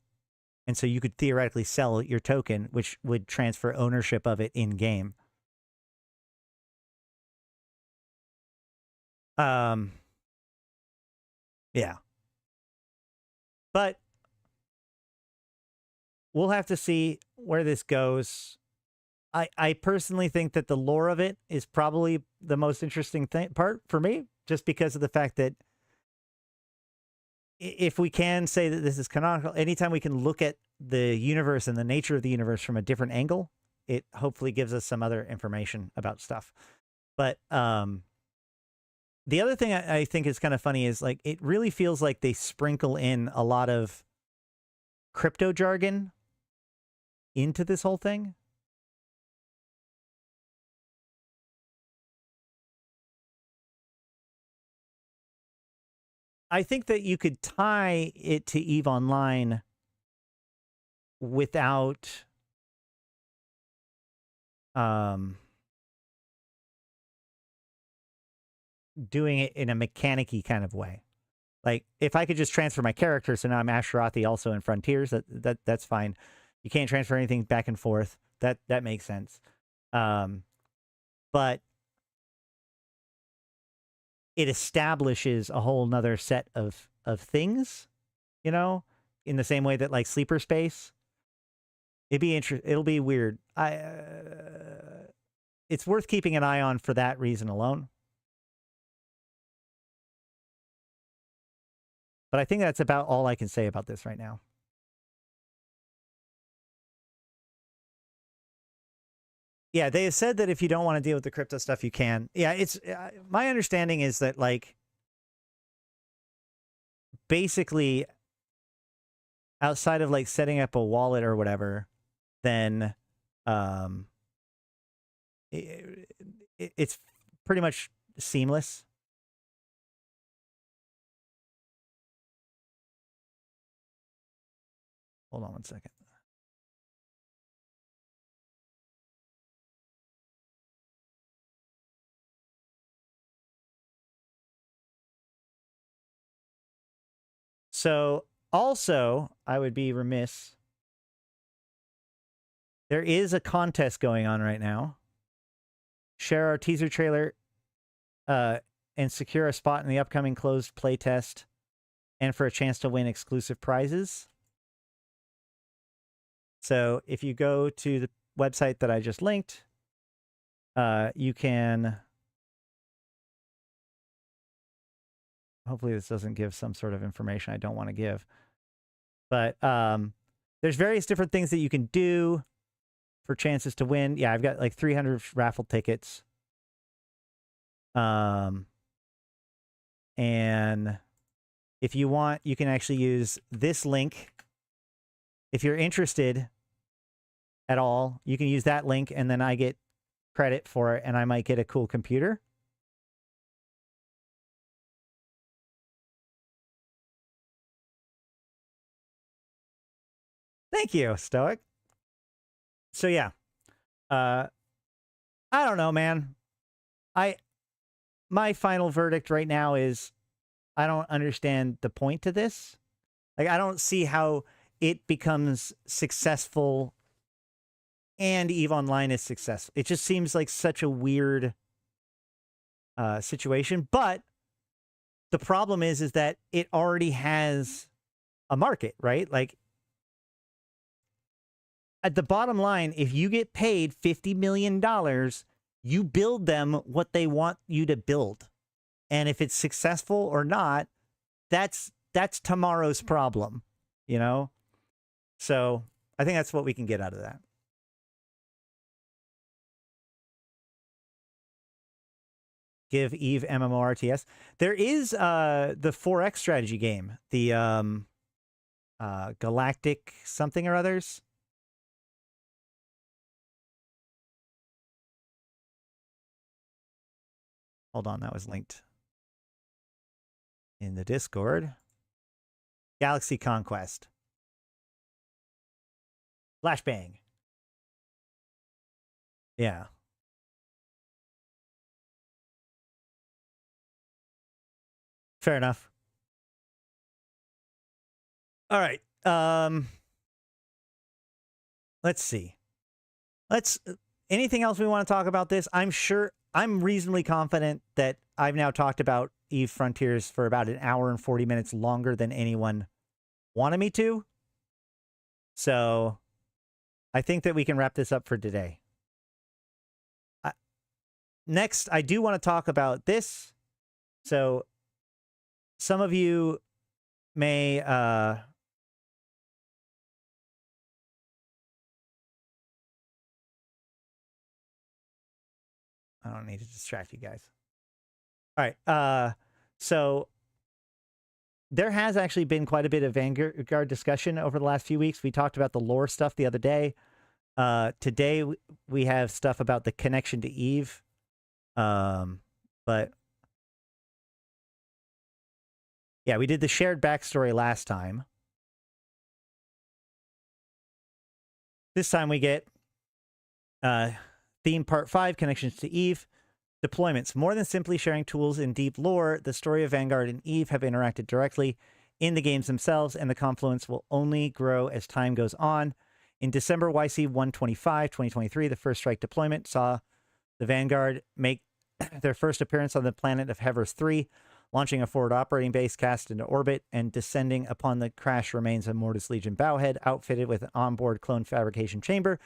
And so you could theoretically sell your token, which would transfer ownership of it in game. Yeah. But we'll have to see where this goes. I personally think that the lore of it is probably the most interesting part for me, just because of the fact that if we can say that this is canonical, anytime we can look at the universe and the nature of the universe from a different angle, it hopefully gives us some other information about stuff. But the other thing I think is kind of funny is, like, it really feels like they sprinkle in a lot of crypto jargon into this whole thing. I think that you could tie it to EVE Online without doing it in a mechanic-y kind of way. Like, if I could just transfer my character, so now I'm Ashtarothi also in Frontiers, that's fine. You can't transfer anything back and forth. That makes sense. But it establishes a whole nother set of things, you know, in the same way that, like, Sleeper Space. It'll be weird. It's worth keeping an eye on for that reason alone. But I think that's about all I can say about this right now. Yeah, they have said that if you don't want to deal with the crypto stuff, you can. Yeah, it's my understanding is that, like, basically outside of, like, setting up a wallet or whatever, then it's pretty much seamless. Hold on one second. So, also, I would be remiss. There is a contest going on right now. Share our teaser trailer and secure a spot in the upcoming closed playtest, and for a chance to win exclusive prizes. So if you go to the website that I just linked, you can... Hopefully this doesn't give some sort of information I don't want to give. But there's various different things that you can do for chances to win. Yeah, I've got like 300 raffle tickets. And if you want, you can actually use this link. If you're interested at all, you can use that link, and then I get credit for it, and I might get a cool computer. Thank you, Stoic. So yeah, I don't know, man. My final verdict right now is I don't understand the point to this. Like, I don't see how it becomes successful and EVE Online is successful. It just seems like such a weird situation. But the problem is that it already has a market, right? Like, at the bottom line, if you get paid $50 million, you build them what they want you to build. And if it's successful or not, that's tomorrow's problem, you know? So I think that's what we can get out of that. Give EVE MMORTS. There is the 4X strategy game, the Galactic something or others. Hold on, that was linked in the Discord. Galaxy Conquest. Flashbang. Yeah. Fair enough. All right. Let's see. Anything else we want to talk about this? I'm reasonably confident that I've now talked about EVE Frontiers for about an hour and 40 minutes longer than anyone wanted me to. So I think that we can wrap this up for today. Next, I do want to talk about this. So some of you may I don't need to distract you guys. All right. So there has actually been quite a bit of Vanguard discussion over the last few weeks. We talked about the lore stuff the other day. Today we have stuff about the connection to Eve. But yeah, we did the shared backstory last time. This time we get theme part 5, connections to Eve. Deployments. More than simply sharing tools in deep lore, the story of Vanguard and Eve have interacted directly in the games themselves, and the confluence will only grow as time goes on. In December YC125, 2023, the First Strike deployment saw the Vanguard make their first appearance on the planet of Hever's 3, launching a forward operating base cast into orbit and descending upon the crash remains of Mortis Legion Bowhead, outfitted with an onboard clone fabrication chamber.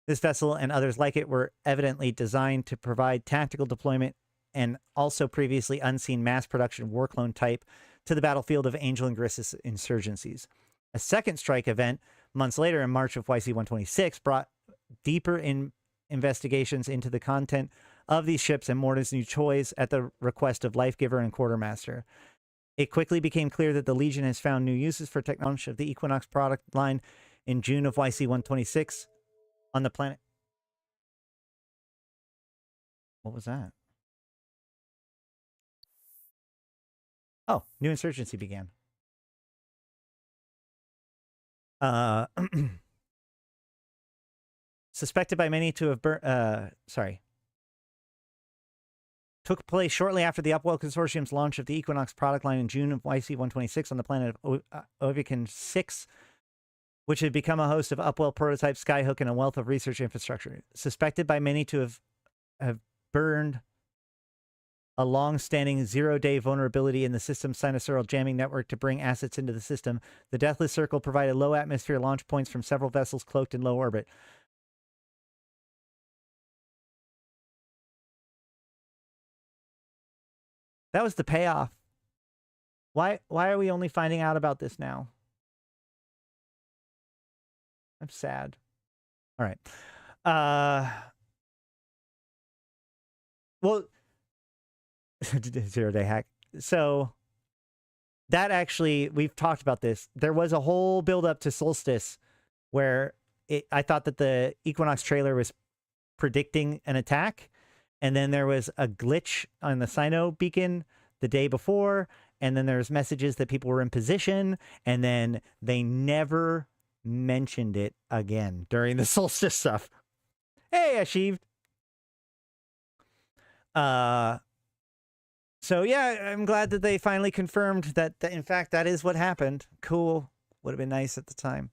This vessel and others like it were evidently designed to provide tactical deployment and also previously unseen mass production war clone type to the battlefield of Angel and Grissus insurgencies. A second strike event months later in March of YC126 brought deeper investigations into the content of these ships and Mortis' new toys at the request of Lifegiver and Quartermaster. It quickly became clear that the Legion has found new uses for technology of the Equinox product line in June of YC126 on the planet. What was that? Oh, new insurgency began. Suspected by many to have took place shortly after the Upwell Consortium's launch of the Equinox product line in June of YC126 on the planet of Ovican 6, which had become a host of Upwell prototype Skyhook and a wealth of research infrastructure. Suspected by many to have burned a long-standing zero-day vulnerability in the system's sinusoidal jamming network to bring assets into the system, the Deathless Circle provided low-atmosphere launch points from several vessels cloaked in low orbit. That was the payoff. Why are we only finding out about this now? I'm sad. All right. Well, zero-day hack. So that actually, we've talked about this. There was a whole build-up to Solstice where I thought that the Equinox trailer was predicting an attack. And then there was a glitch on the Sino beacon the day before. And then there's messages that people were in position. And then they never mentioned it again during the Solstice stuff. Hey, achieved. So yeah, I'm glad that they finally confirmed that in fact that is what happened. Cool. Would have been nice at the time.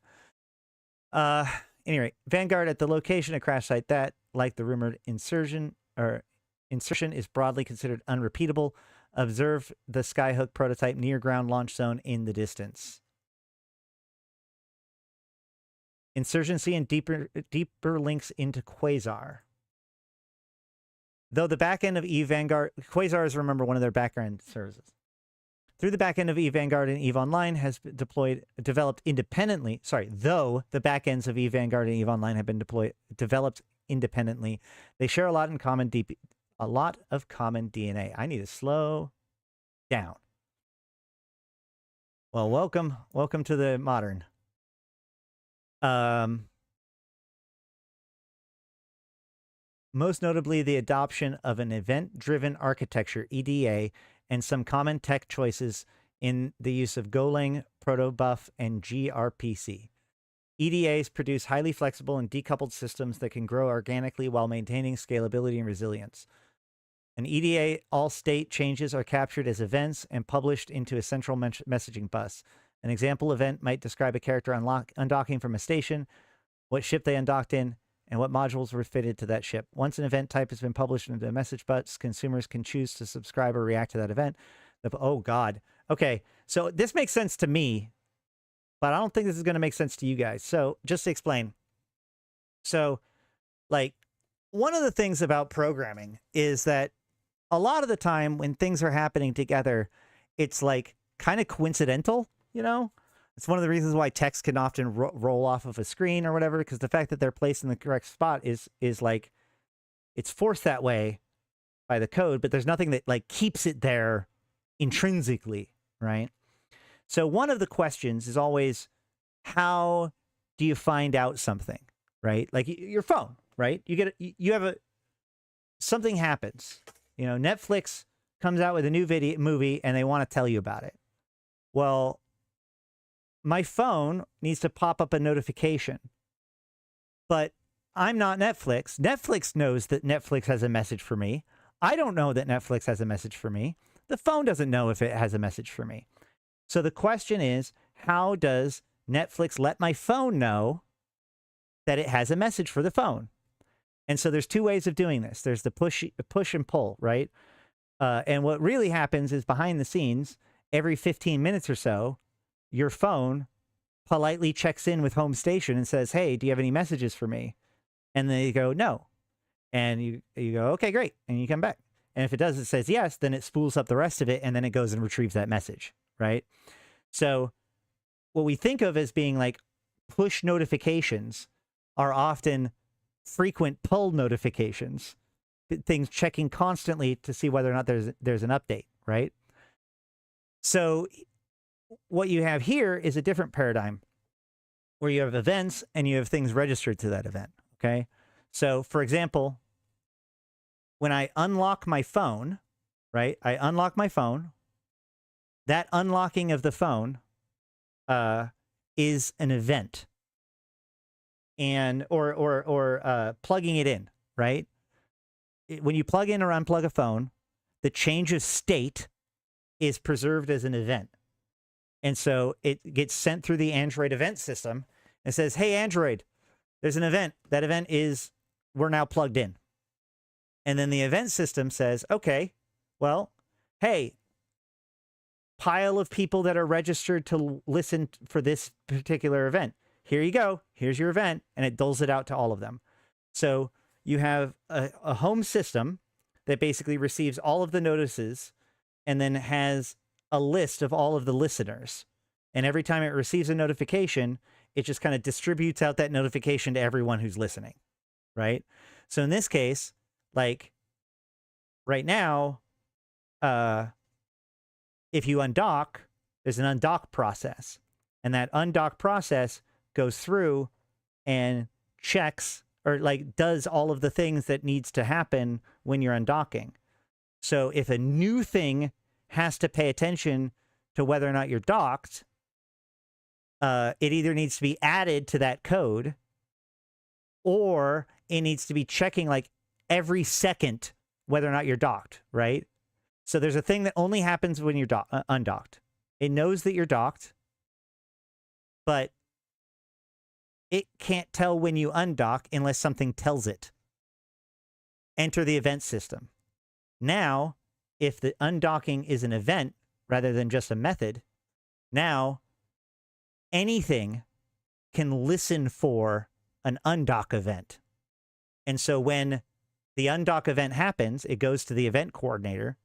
Anyway, Vanguard at the location of crash site that, like the rumored insertion is broadly considered unrepeatable. Observe the Skyhook prototype near ground launch zone in the distance. Insurgency and deeper links into Quasar. Though the back end of Eve Vanguard, Quasar is, remember, one of their background services. Through the back end of Eve Vanguard and Eve Online has been developed independently. Sorry, though the back ends of Eve Vanguard and Eve Online have been developed independently, they share a lot of common DNA. I need to slow down. Well, welcome to the modern. Most notably, the adoption of an event-driven architecture, EDA, and some common tech choices in the use of Golang, Protobuf, and gRPC. EDAs produce highly flexible and decoupled systems that can grow organically while maintaining scalability and resilience. An EDA, all state changes are captured as events and published into a central messaging bus. An example event might describe a character undocking from a station, what ship they undocked in, and what modules were fitted to that ship. Once an event type has been published into a message bus, consumers can choose to subscribe or react to that event. Oh, God. Okay, so this makes sense to me, but I don't think this is going to make sense to you guys. So just to explain, So, like, one of the things about programming is that a lot of the time when things are happening together, it's like kind of coincidental, you know? It's one of the reasons why text can often roll off of a screen or whatever, because the fact that they're placed in the correct spot is like, it's forced that way by the code, but there's nothing that like keeps it there intrinsically, right? So one of the questions is always, how do you find out something, right? Like your phone, right? You have something happens. You know, Netflix comes out with a new movie and they want to tell you about it. Well, my phone needs to pop up a notification, but I'm not Netflix. Netflix knows that Netflix has a message for me. I don't know that Netflix has a message for me. The phone doesn't know if it has a message for me. So the question is, how does Netflix let my phone know that it has a message for the phone? And so there's two ways of doing this. There's the push and pull, right? And what really happens is behind the scenes, every 15 minutes or so, your phone politely checks in with home station and says, hey, do you have any messages for me? And they go, no. And you go, okay, great. And you come back. And if it does, it says yes, then it spools up the rest of it, and then it goes and retrieves that message, right? So what we think of as being like push notifications are often frequent pull notifications, things checking constantly to see whether or not there's an update, right? So what you have here is a different paradigm where you have events and you have things registered to that event, okay? So, for example, when I unlock my phone, right? I unlock my phone. That unlocking of the phone is an event, and or plugging it in, right? When you plug in or unplug a phone, the change of state is preserved as an event, and so it gets sent through the Android event system and says, "Hey, Android, there's an event. That event is we're now plugged in." And then the event system says, okay, well, hey, pile of people that are registered to listen for this particular event. Here you go. Here's your event. And it doles it out to all of them. So you have a home system that basically receives all of the notices and then has a list of all of the listeners. And every time it receives a notification, it just kind of distributes out that notification to everyone who's listening, right? So in this case, like right now, if you undock, there's an undock process. And that undock process goes through and checks or like does all of the things that needs to happen when you're undocking. So if a new thing has to pay attention to whether or not you're docked, it either needs to be added to that code or it needs to be checking like every second whether or not you're docked, right? So there's a thing that only happens when you're undocked. It knows that you're docked, but it can't tell when you undock unless something tells it. Enter the event system. Now, if the undocking is an event rather than just a method, now anything can listen for an undock event. And so when the undock event happens, it goes to the event coordinator,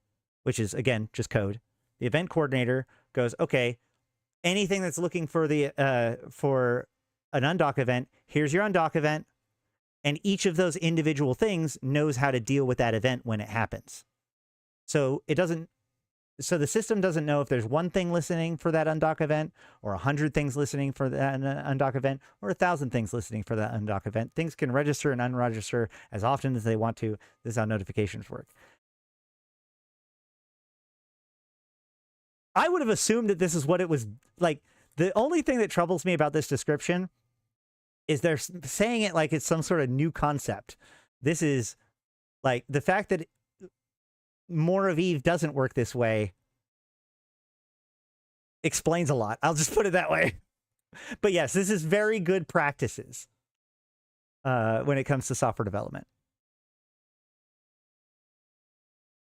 which is, again, just code. The event coordinator goes, okay, anything that's looking for for an undock event, here's your undock event. And each of those individual things knows how to deal with that event when it happens. So the system doesn't know if there's one thing listening for that undock event or 100 things listening for that undock event or 1,000 things listening for that undock event. Things can register and unregister as often as they want to. This is how notifications work. I would have assumed that this is what it was like. The only thing that troubles me about this description is they're saying it like it's some sort of new concept. This is like the fact that More of Eve doesn't work this way explains a lot. I'll just put it that way. But yes, this is very good practices when it comes to software development.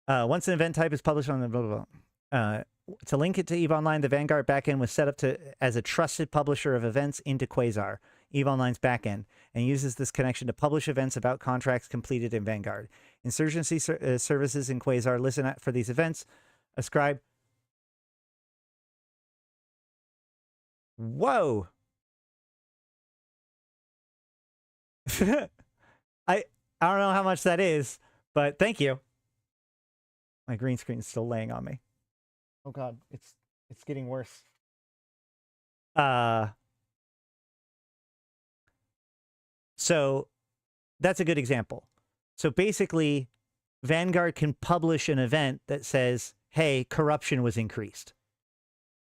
Once an event type is published on the blah, blah, blah. To link it to EVE Online, the Vanguard backend was set up as a trusted publisher of events into Quasar. EVE Online's backend, and uses this connection to publish events about contracts completed in Vanguard. Insurgency services in Quasar listen for these events, ascribe. Whoa. I don't know how much that is, but thank you. My green screen is still laying on me. Oh God, it's getting worse. So that's a good example. So basically, Vanguard can publish an event that says, hey, corruption was increased.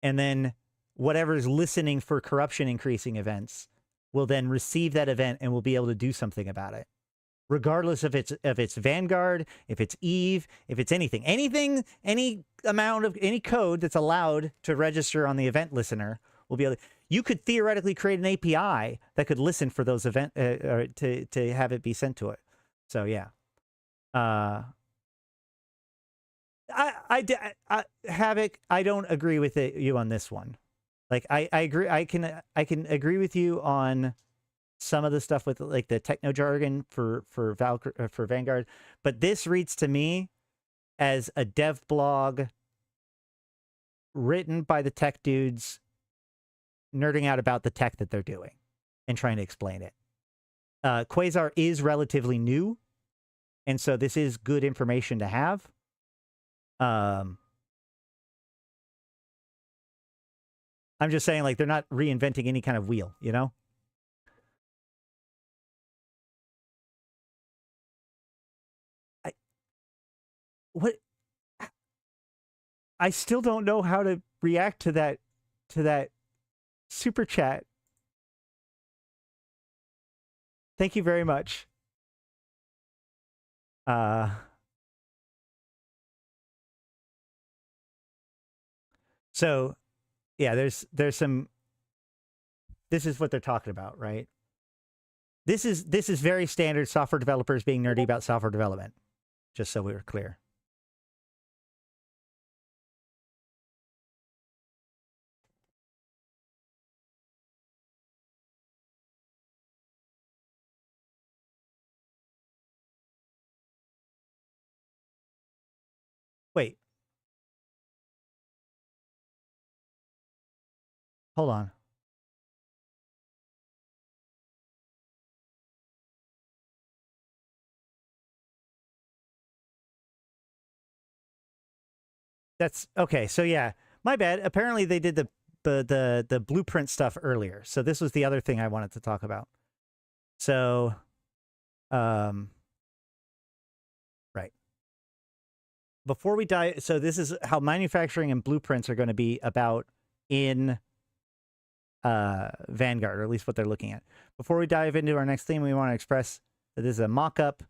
And then whatever's listening for corruption increasing events will then receive that event and will be able to do something about it. Regardless if it's Vanguard, if it's Eve, if it's anything, any amount of any code that's allowed to register on the event listener will be able to, you could theoretically create an API that could listen for those event to have it be sent to it. So yeah, Havoc, I don't agree with you on this one. Like I agree, I can agree with you on some of the stuff with like the techno jargon for Vanguard, but this reads to me as a dev blog written by the tech dudes nerding out about the tech that they're doing and trying to explain it. Quasar is relatively new, and so this is good information to have. I'm just saying, like, they're not reinventing any kind of wheel, you know? I still don't know how to react to that super chat. Thank you very much. So yeah, there's some, this is what they're talking about, right? This is very standard software developers being nerdy about software development, just so we were clear. Wait. Hold on. That's okay. So yeah, my bad. Apparently they did the blueprint stuff earlier. So this was the other thing I wanted to talk about. So, right. Before we dive, so this is how manufacturing and blueprints are going to be about in Vanguard, or at least what they're looking at. Before we dive into our next theme, we want to express that this is a mock-up.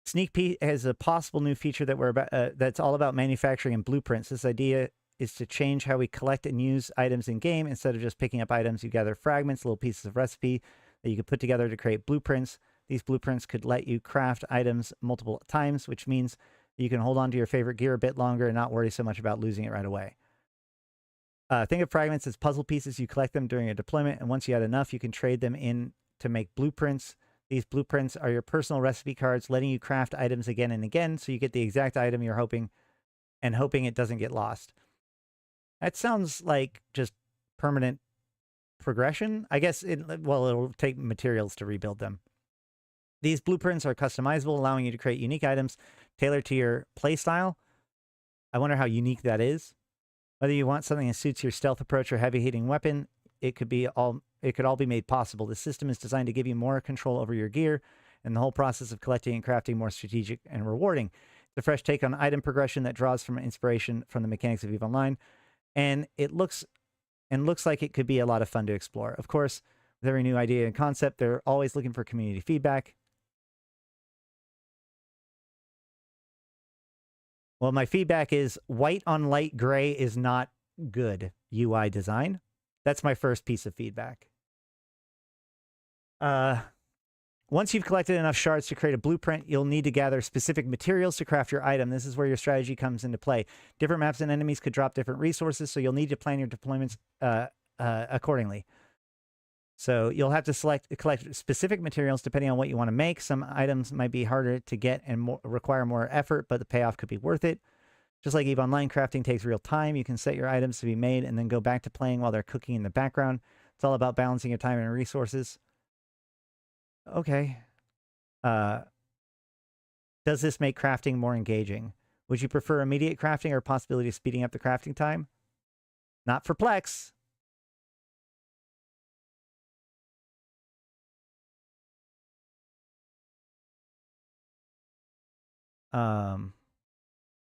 Sneak Peek has a possible new feature that we're about, that's all about manufacturing and blueprints. This idea is to change how we collect and use items in game. Instead of just picking up items, you gather fragments, little pieces of recipe that you could put together to create blueprints. These blueprints could let you craft items multiple times, which means you can hold on to your favorite gear a bit longer and not worry so much about losing it right away. Think of fragments as puzzle pieces. You collect them during a deployment, and once you had enough, you can trade them in to make blueprints. These blueprints are your personal recipe cards, letting you craft items again and again, so you get the exact item you're hoping it doesn't get lost. That sounds like just permanent progression. I guess it'll take materials to rebuild them. These blueprints are customizable, allowing you to create unique items tailored to your playstyle. I wonder how unique that is. Whether you want something that suits your stealth approach or heavy-hitting weapon, it could all be made possible. The system is designed to give you more control over your gear, and the whole process of collecting and crafting more strategic and rewarding. It's a fresh take on item progression that draws from inspiration from the mechanics of EVE Online, and it looks like it could be a lot of fun to explore. Of course, with every new idea and concept, they're always looking for community feedback. Well, my feedback is white on light gray is not good UI design. That's my first piece of feedback. Once you've collected enough shards to create a blueprint, you'll need to gather specific materials to craft your item. This is where your strategy comes into play. Different maps and enemies could drop different resources, so you'll need to plan your deployments accordingly. So you'll have to collect specific materials depending on what you want to make. Some items might be harder to get and require more effort, but the payoff could be worth it. Just like EVE Online, crafting takes real time. You can set your items to be made and then go back to playing while they're cooking in the background. It's all about balancing your time and resources. Okay. Does this make crafting more engaging? Would you prefer immediate crafting or possibility of speeding up the crafting time? Not for Plex.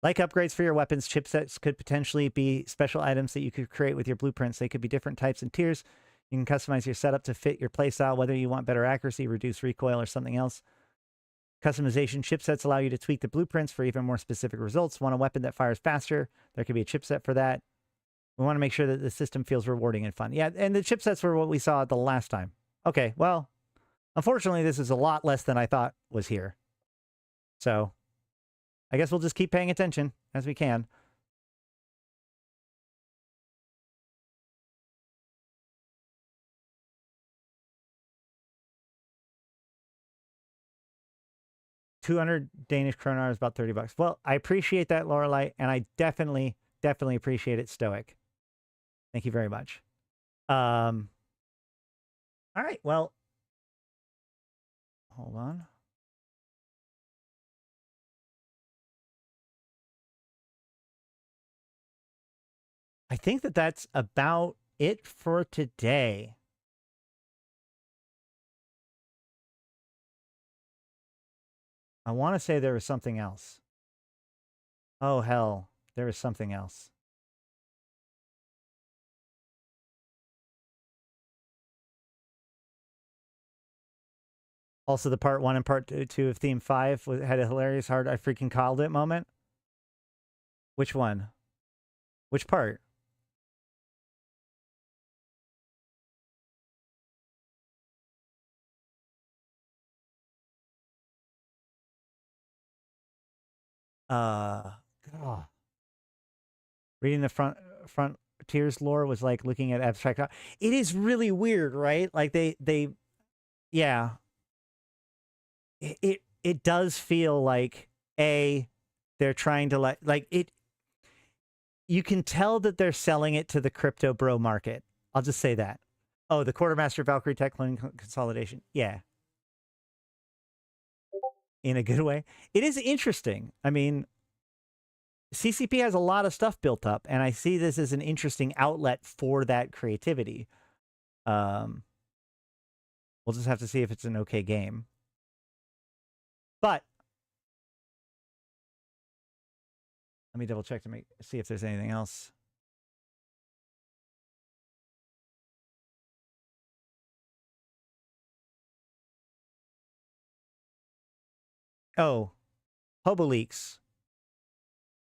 Like upgrades for your weapons, chipsets could potentially be special items that you could create with your blueprints. They could be different types and tiers. You can customize your setup to fit your playstyle, whether you want better accuracy, reduced recoil, or something else. Customization chipsets allow you to tweak the blueprints for even more specific results. Want a weapon that fires faster? There could be a chipset for that. We want to make sure that the system feels rewarding and fun. Yeah, and the chipsets were what we saw the last time. Okay, well, unfortunately, this is a lot less than I thought was here. So I guess we'll just keep paying attention as we can. $200 Danish kroner is about $30. Well, I appreciate that, Lorelei, and I definitely appreciate it, Stoic. Thank you very much. All right, well, hold on. I think that that's about it for today. I want to say there was something else. Oh, hell. There was something else. Also, the part 1 and part 2 of Theme 5 had a hilarious hard I freaking called it moment. Which one? Which part? God. Reading the Frontiers lore was like looking at abstract. It is really weird, right? Like yeah. It does feel like they're trying to like it. You can tell that they're selling it to the crypto bro market. I'll just say that. Oh, the Quartermaster Valkyrie tech cloning consolidation. Yeah. In a good way. It is interesting. I mean, CCP has a lot of stuff built up, and I see this as an interesting outlet for that creativity. We'll just have to see if it's an okay game. But let me double check to see if there's anything else. Oh, Hobo Leaks.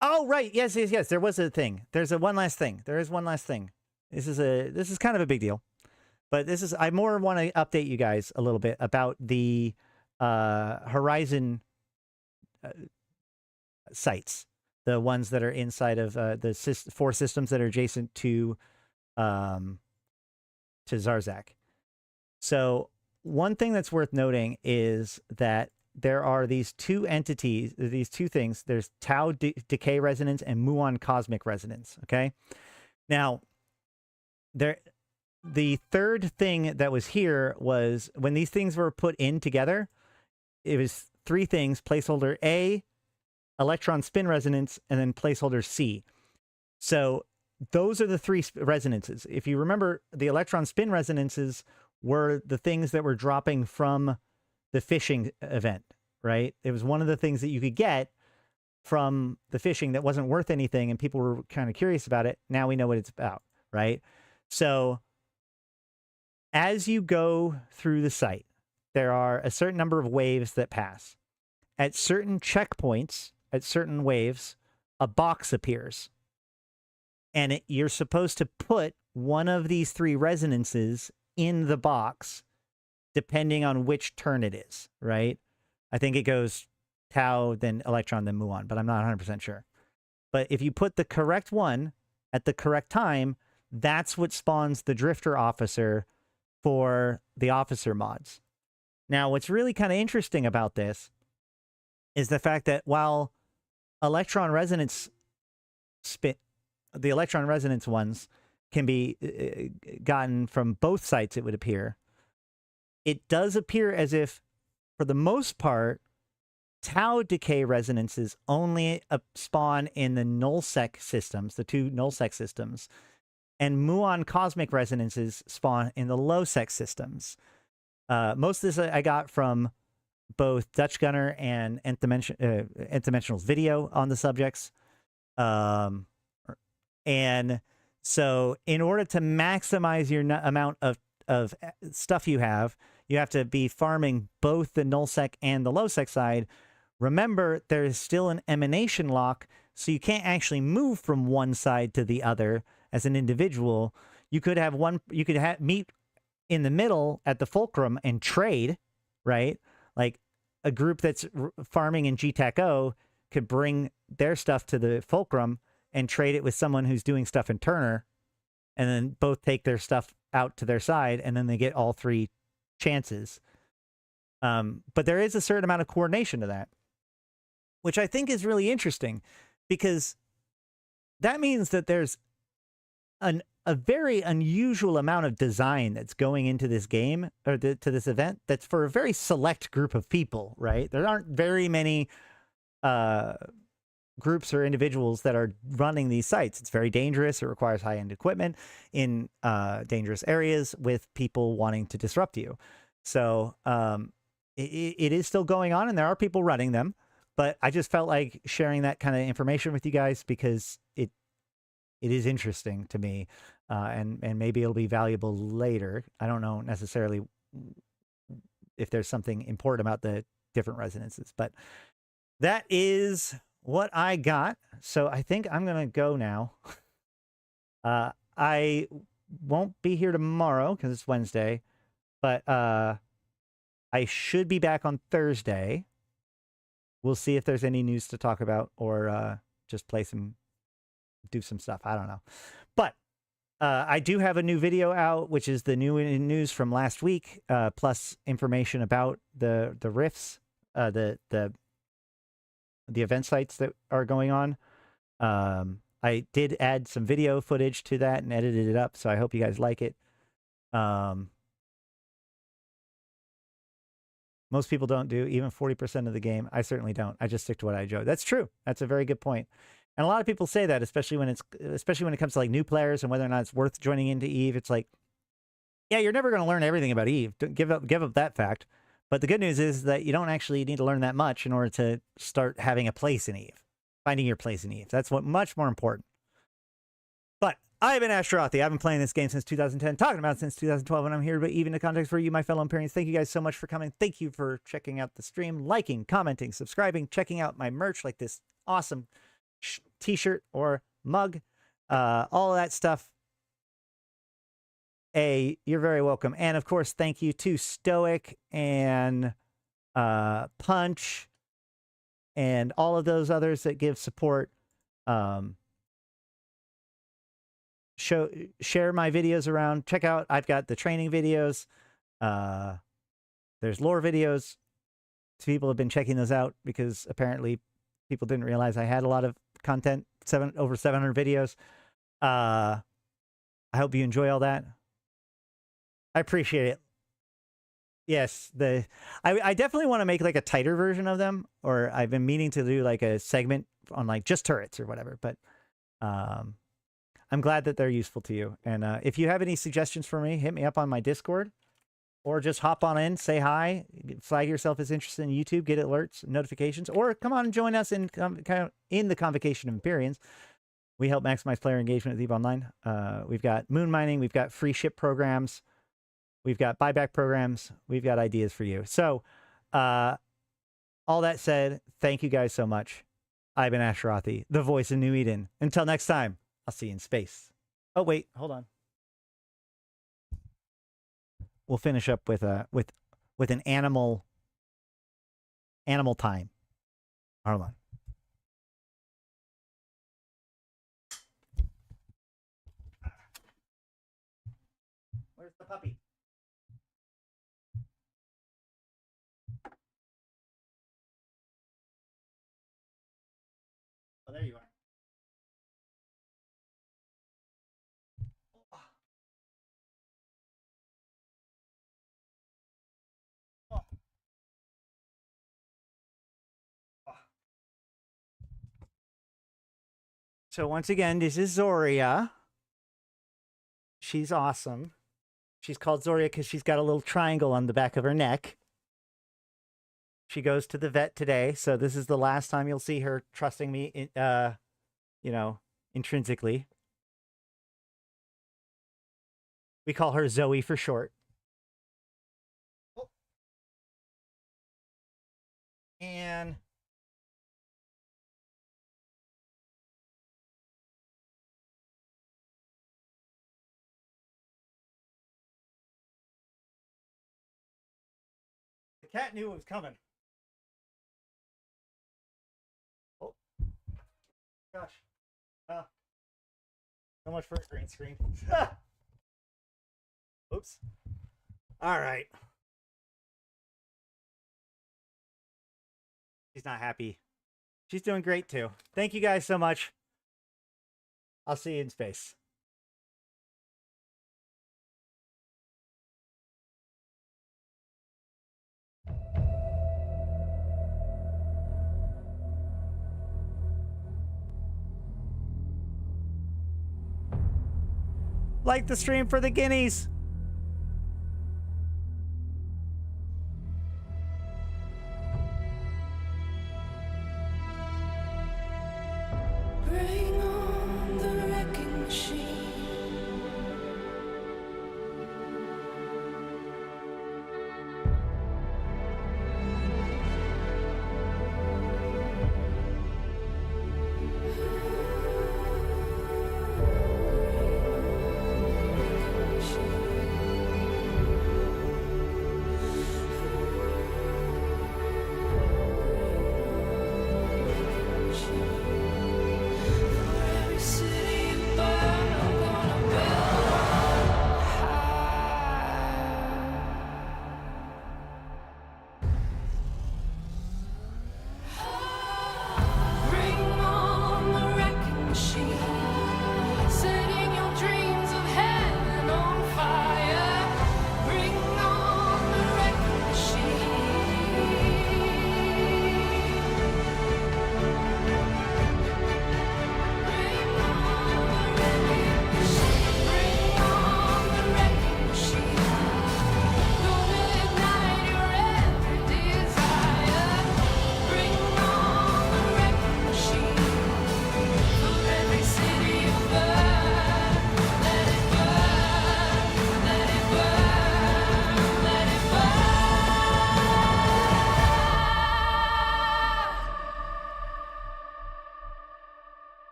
Oh, right. Yes. There was a thing. There's one last thing. There is one last thing. This is kind of a big deal. But I more want to update you guys a little bit about the Horizon sites, the ones that are inside of the 4 systems that are adjacent to Zarzak. So one thing that's worth noting is that there are these 2 entities, these 2 things. There's Tau decay resonance and muon cosmic resonance. Okay, now the third thing that was here was when these things were put in together, it was 3 things: placeholder A, electron spin resonance, and then placeholder C. So those are the 3 resonances. If you remember, the electron spin resonances were the things that were dropping from the phishing event, right? It was one of the things that you could get from the phishing that wasn't worth anything, and people were kind of curious about it. Now we know what it's about, right? So as you go through the site, there are a certain number of waves that pass. At certain checkpoints, at certain waves, a box appears. And you're supposed to put one of these 3 resonances in the box, depending on which turn it is, right? I think it goes Tau, then Electron, then Muon, but I'm not 100% sure. But if you put the correct one at the correct time, that's what spawns the Drifter Officer for the officer mods. Now, what's really kind of interesting about this is the fact that while electron resonance the electron resonance ones can be gotten from both sites, it would appear. It does appear as if, for the most part, tau decay resonances only spawn in the nullsec systems, the two nullsec systems, and muon cosmic resonances spawn in the lowsec systems. Most of this I got from both Dutch Gunner and Nth Dimensional's video on the subjects. And so in order to maximize your amount of stuff you have to be farming both the nullsec and the lowsec side. Remember, there is still an emanation lock, so you can't actually move from one side to the other as an individual. You could have meet in the middle at the fulcrum and trade, right? Like a group that's farming in GTAC-O could bring their stuff to the fulcrum and trade it with someone who's doing stuff in Turner, and then both take their stuff out to their side, and then they get all three chances. But there is a certain amount of coordination to that, which I think is really interesting, because that means that there's a very unusual amount of design that's going into this game, or to this event, that's for a very select group of people, right? There aren't very many groups or individuals that are running these sites. It's very dangerous. It requires high-end equipment in dangerous areas with people wanting to disrupt you. So it is still going on, and there are people running them. But I just felt like sharing that kind of information with you guys because it is interesting to me, and maybe it'll be valuable later. I don't know necessarily if there's something important about the different resonances, but that is what I got. So I think I'm going to go now. I won't be here tomorrow because it's Wednesday, but I should be back on Thursday. We'll see if there's any news to talk about, or just do some stuff. I don't know. But I do have a new video out, which is the new news from last week, plus information about the rifts, the event sites that are going on. I did add some video footage to that and edited it up, so I hope you guys like it. Most people don't do even 40% of the game. I certainly don't. I just stick to what I enjoy. That's true. That's a very good point. And a lot of people say that, especially when it comes to like new players and whether or not it's worth joining into Eve. It's like, yeah, you're never going to learn everything about Eve. Don't give up that fact. But the good news is that you don't actually need to learn that much in order to start having a place in Eve, finding your place in Eve. That's much more important. But I've been Ashtarothi. I've been playing this game since 2010, talking about it since 2012, and I'm here to even the context for you, my fellow Imperians. Thank you guys so much for coming. Thank you for checking out the stream, liking, commenting, subscribing, checking out my merch like this awesome t-shirt or mug, all of that stuff. You're very welcome. And of course, thank you to Stoic and Punch and all of those others that give support. Share my videos around. Check out, I've got the training videos. There's lore videos. People have been checking those out because apparently people didn't realize I had a lot of content, over 700 videos. I hope you enjoy all that. I appreciate it. Yes, I definitely want to make like a tighter version of them, or I've been meaning to do like a segment on like just turrets or whatever, but I'm glad that they're useful to you. And if you have any suggestions for me, hit me up on my Discord, or just hop on in, say hi, flag yourself as interested in YouTube, get alerts, notifications, or come on and join us in the Convocation of Empyreans. We help maximize player engagement with EVE Online. We've got moon mining, we've got free ship programs, we've got buyback programs, we've got ideas for you. So all that said, thank you guys so much. I've been Ashtarothi, the voice of New Eden. Until next time, I'll see you in space. Oh, wait, hold on. We'll finish up with an animal time. Hold on. Where's the puppy? Oh, there you are. Oh. Oh. So once again, this is Zoria. She's awesome. She's called Zoria because she's got a little triangle on the back of her neck. She goes to the vet today, so this is the last time you'll see her trusting me, you know, intrinsically. We call her Zoe for short. And the cat knew it was coming. Oh, gosh. So much for a green screen. Oops. All right. She's not happy. She's doing great too. Thank you guys so much. I'll see you in space. Like the stream for the guineas. Bring on the wrecking machine.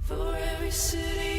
For every city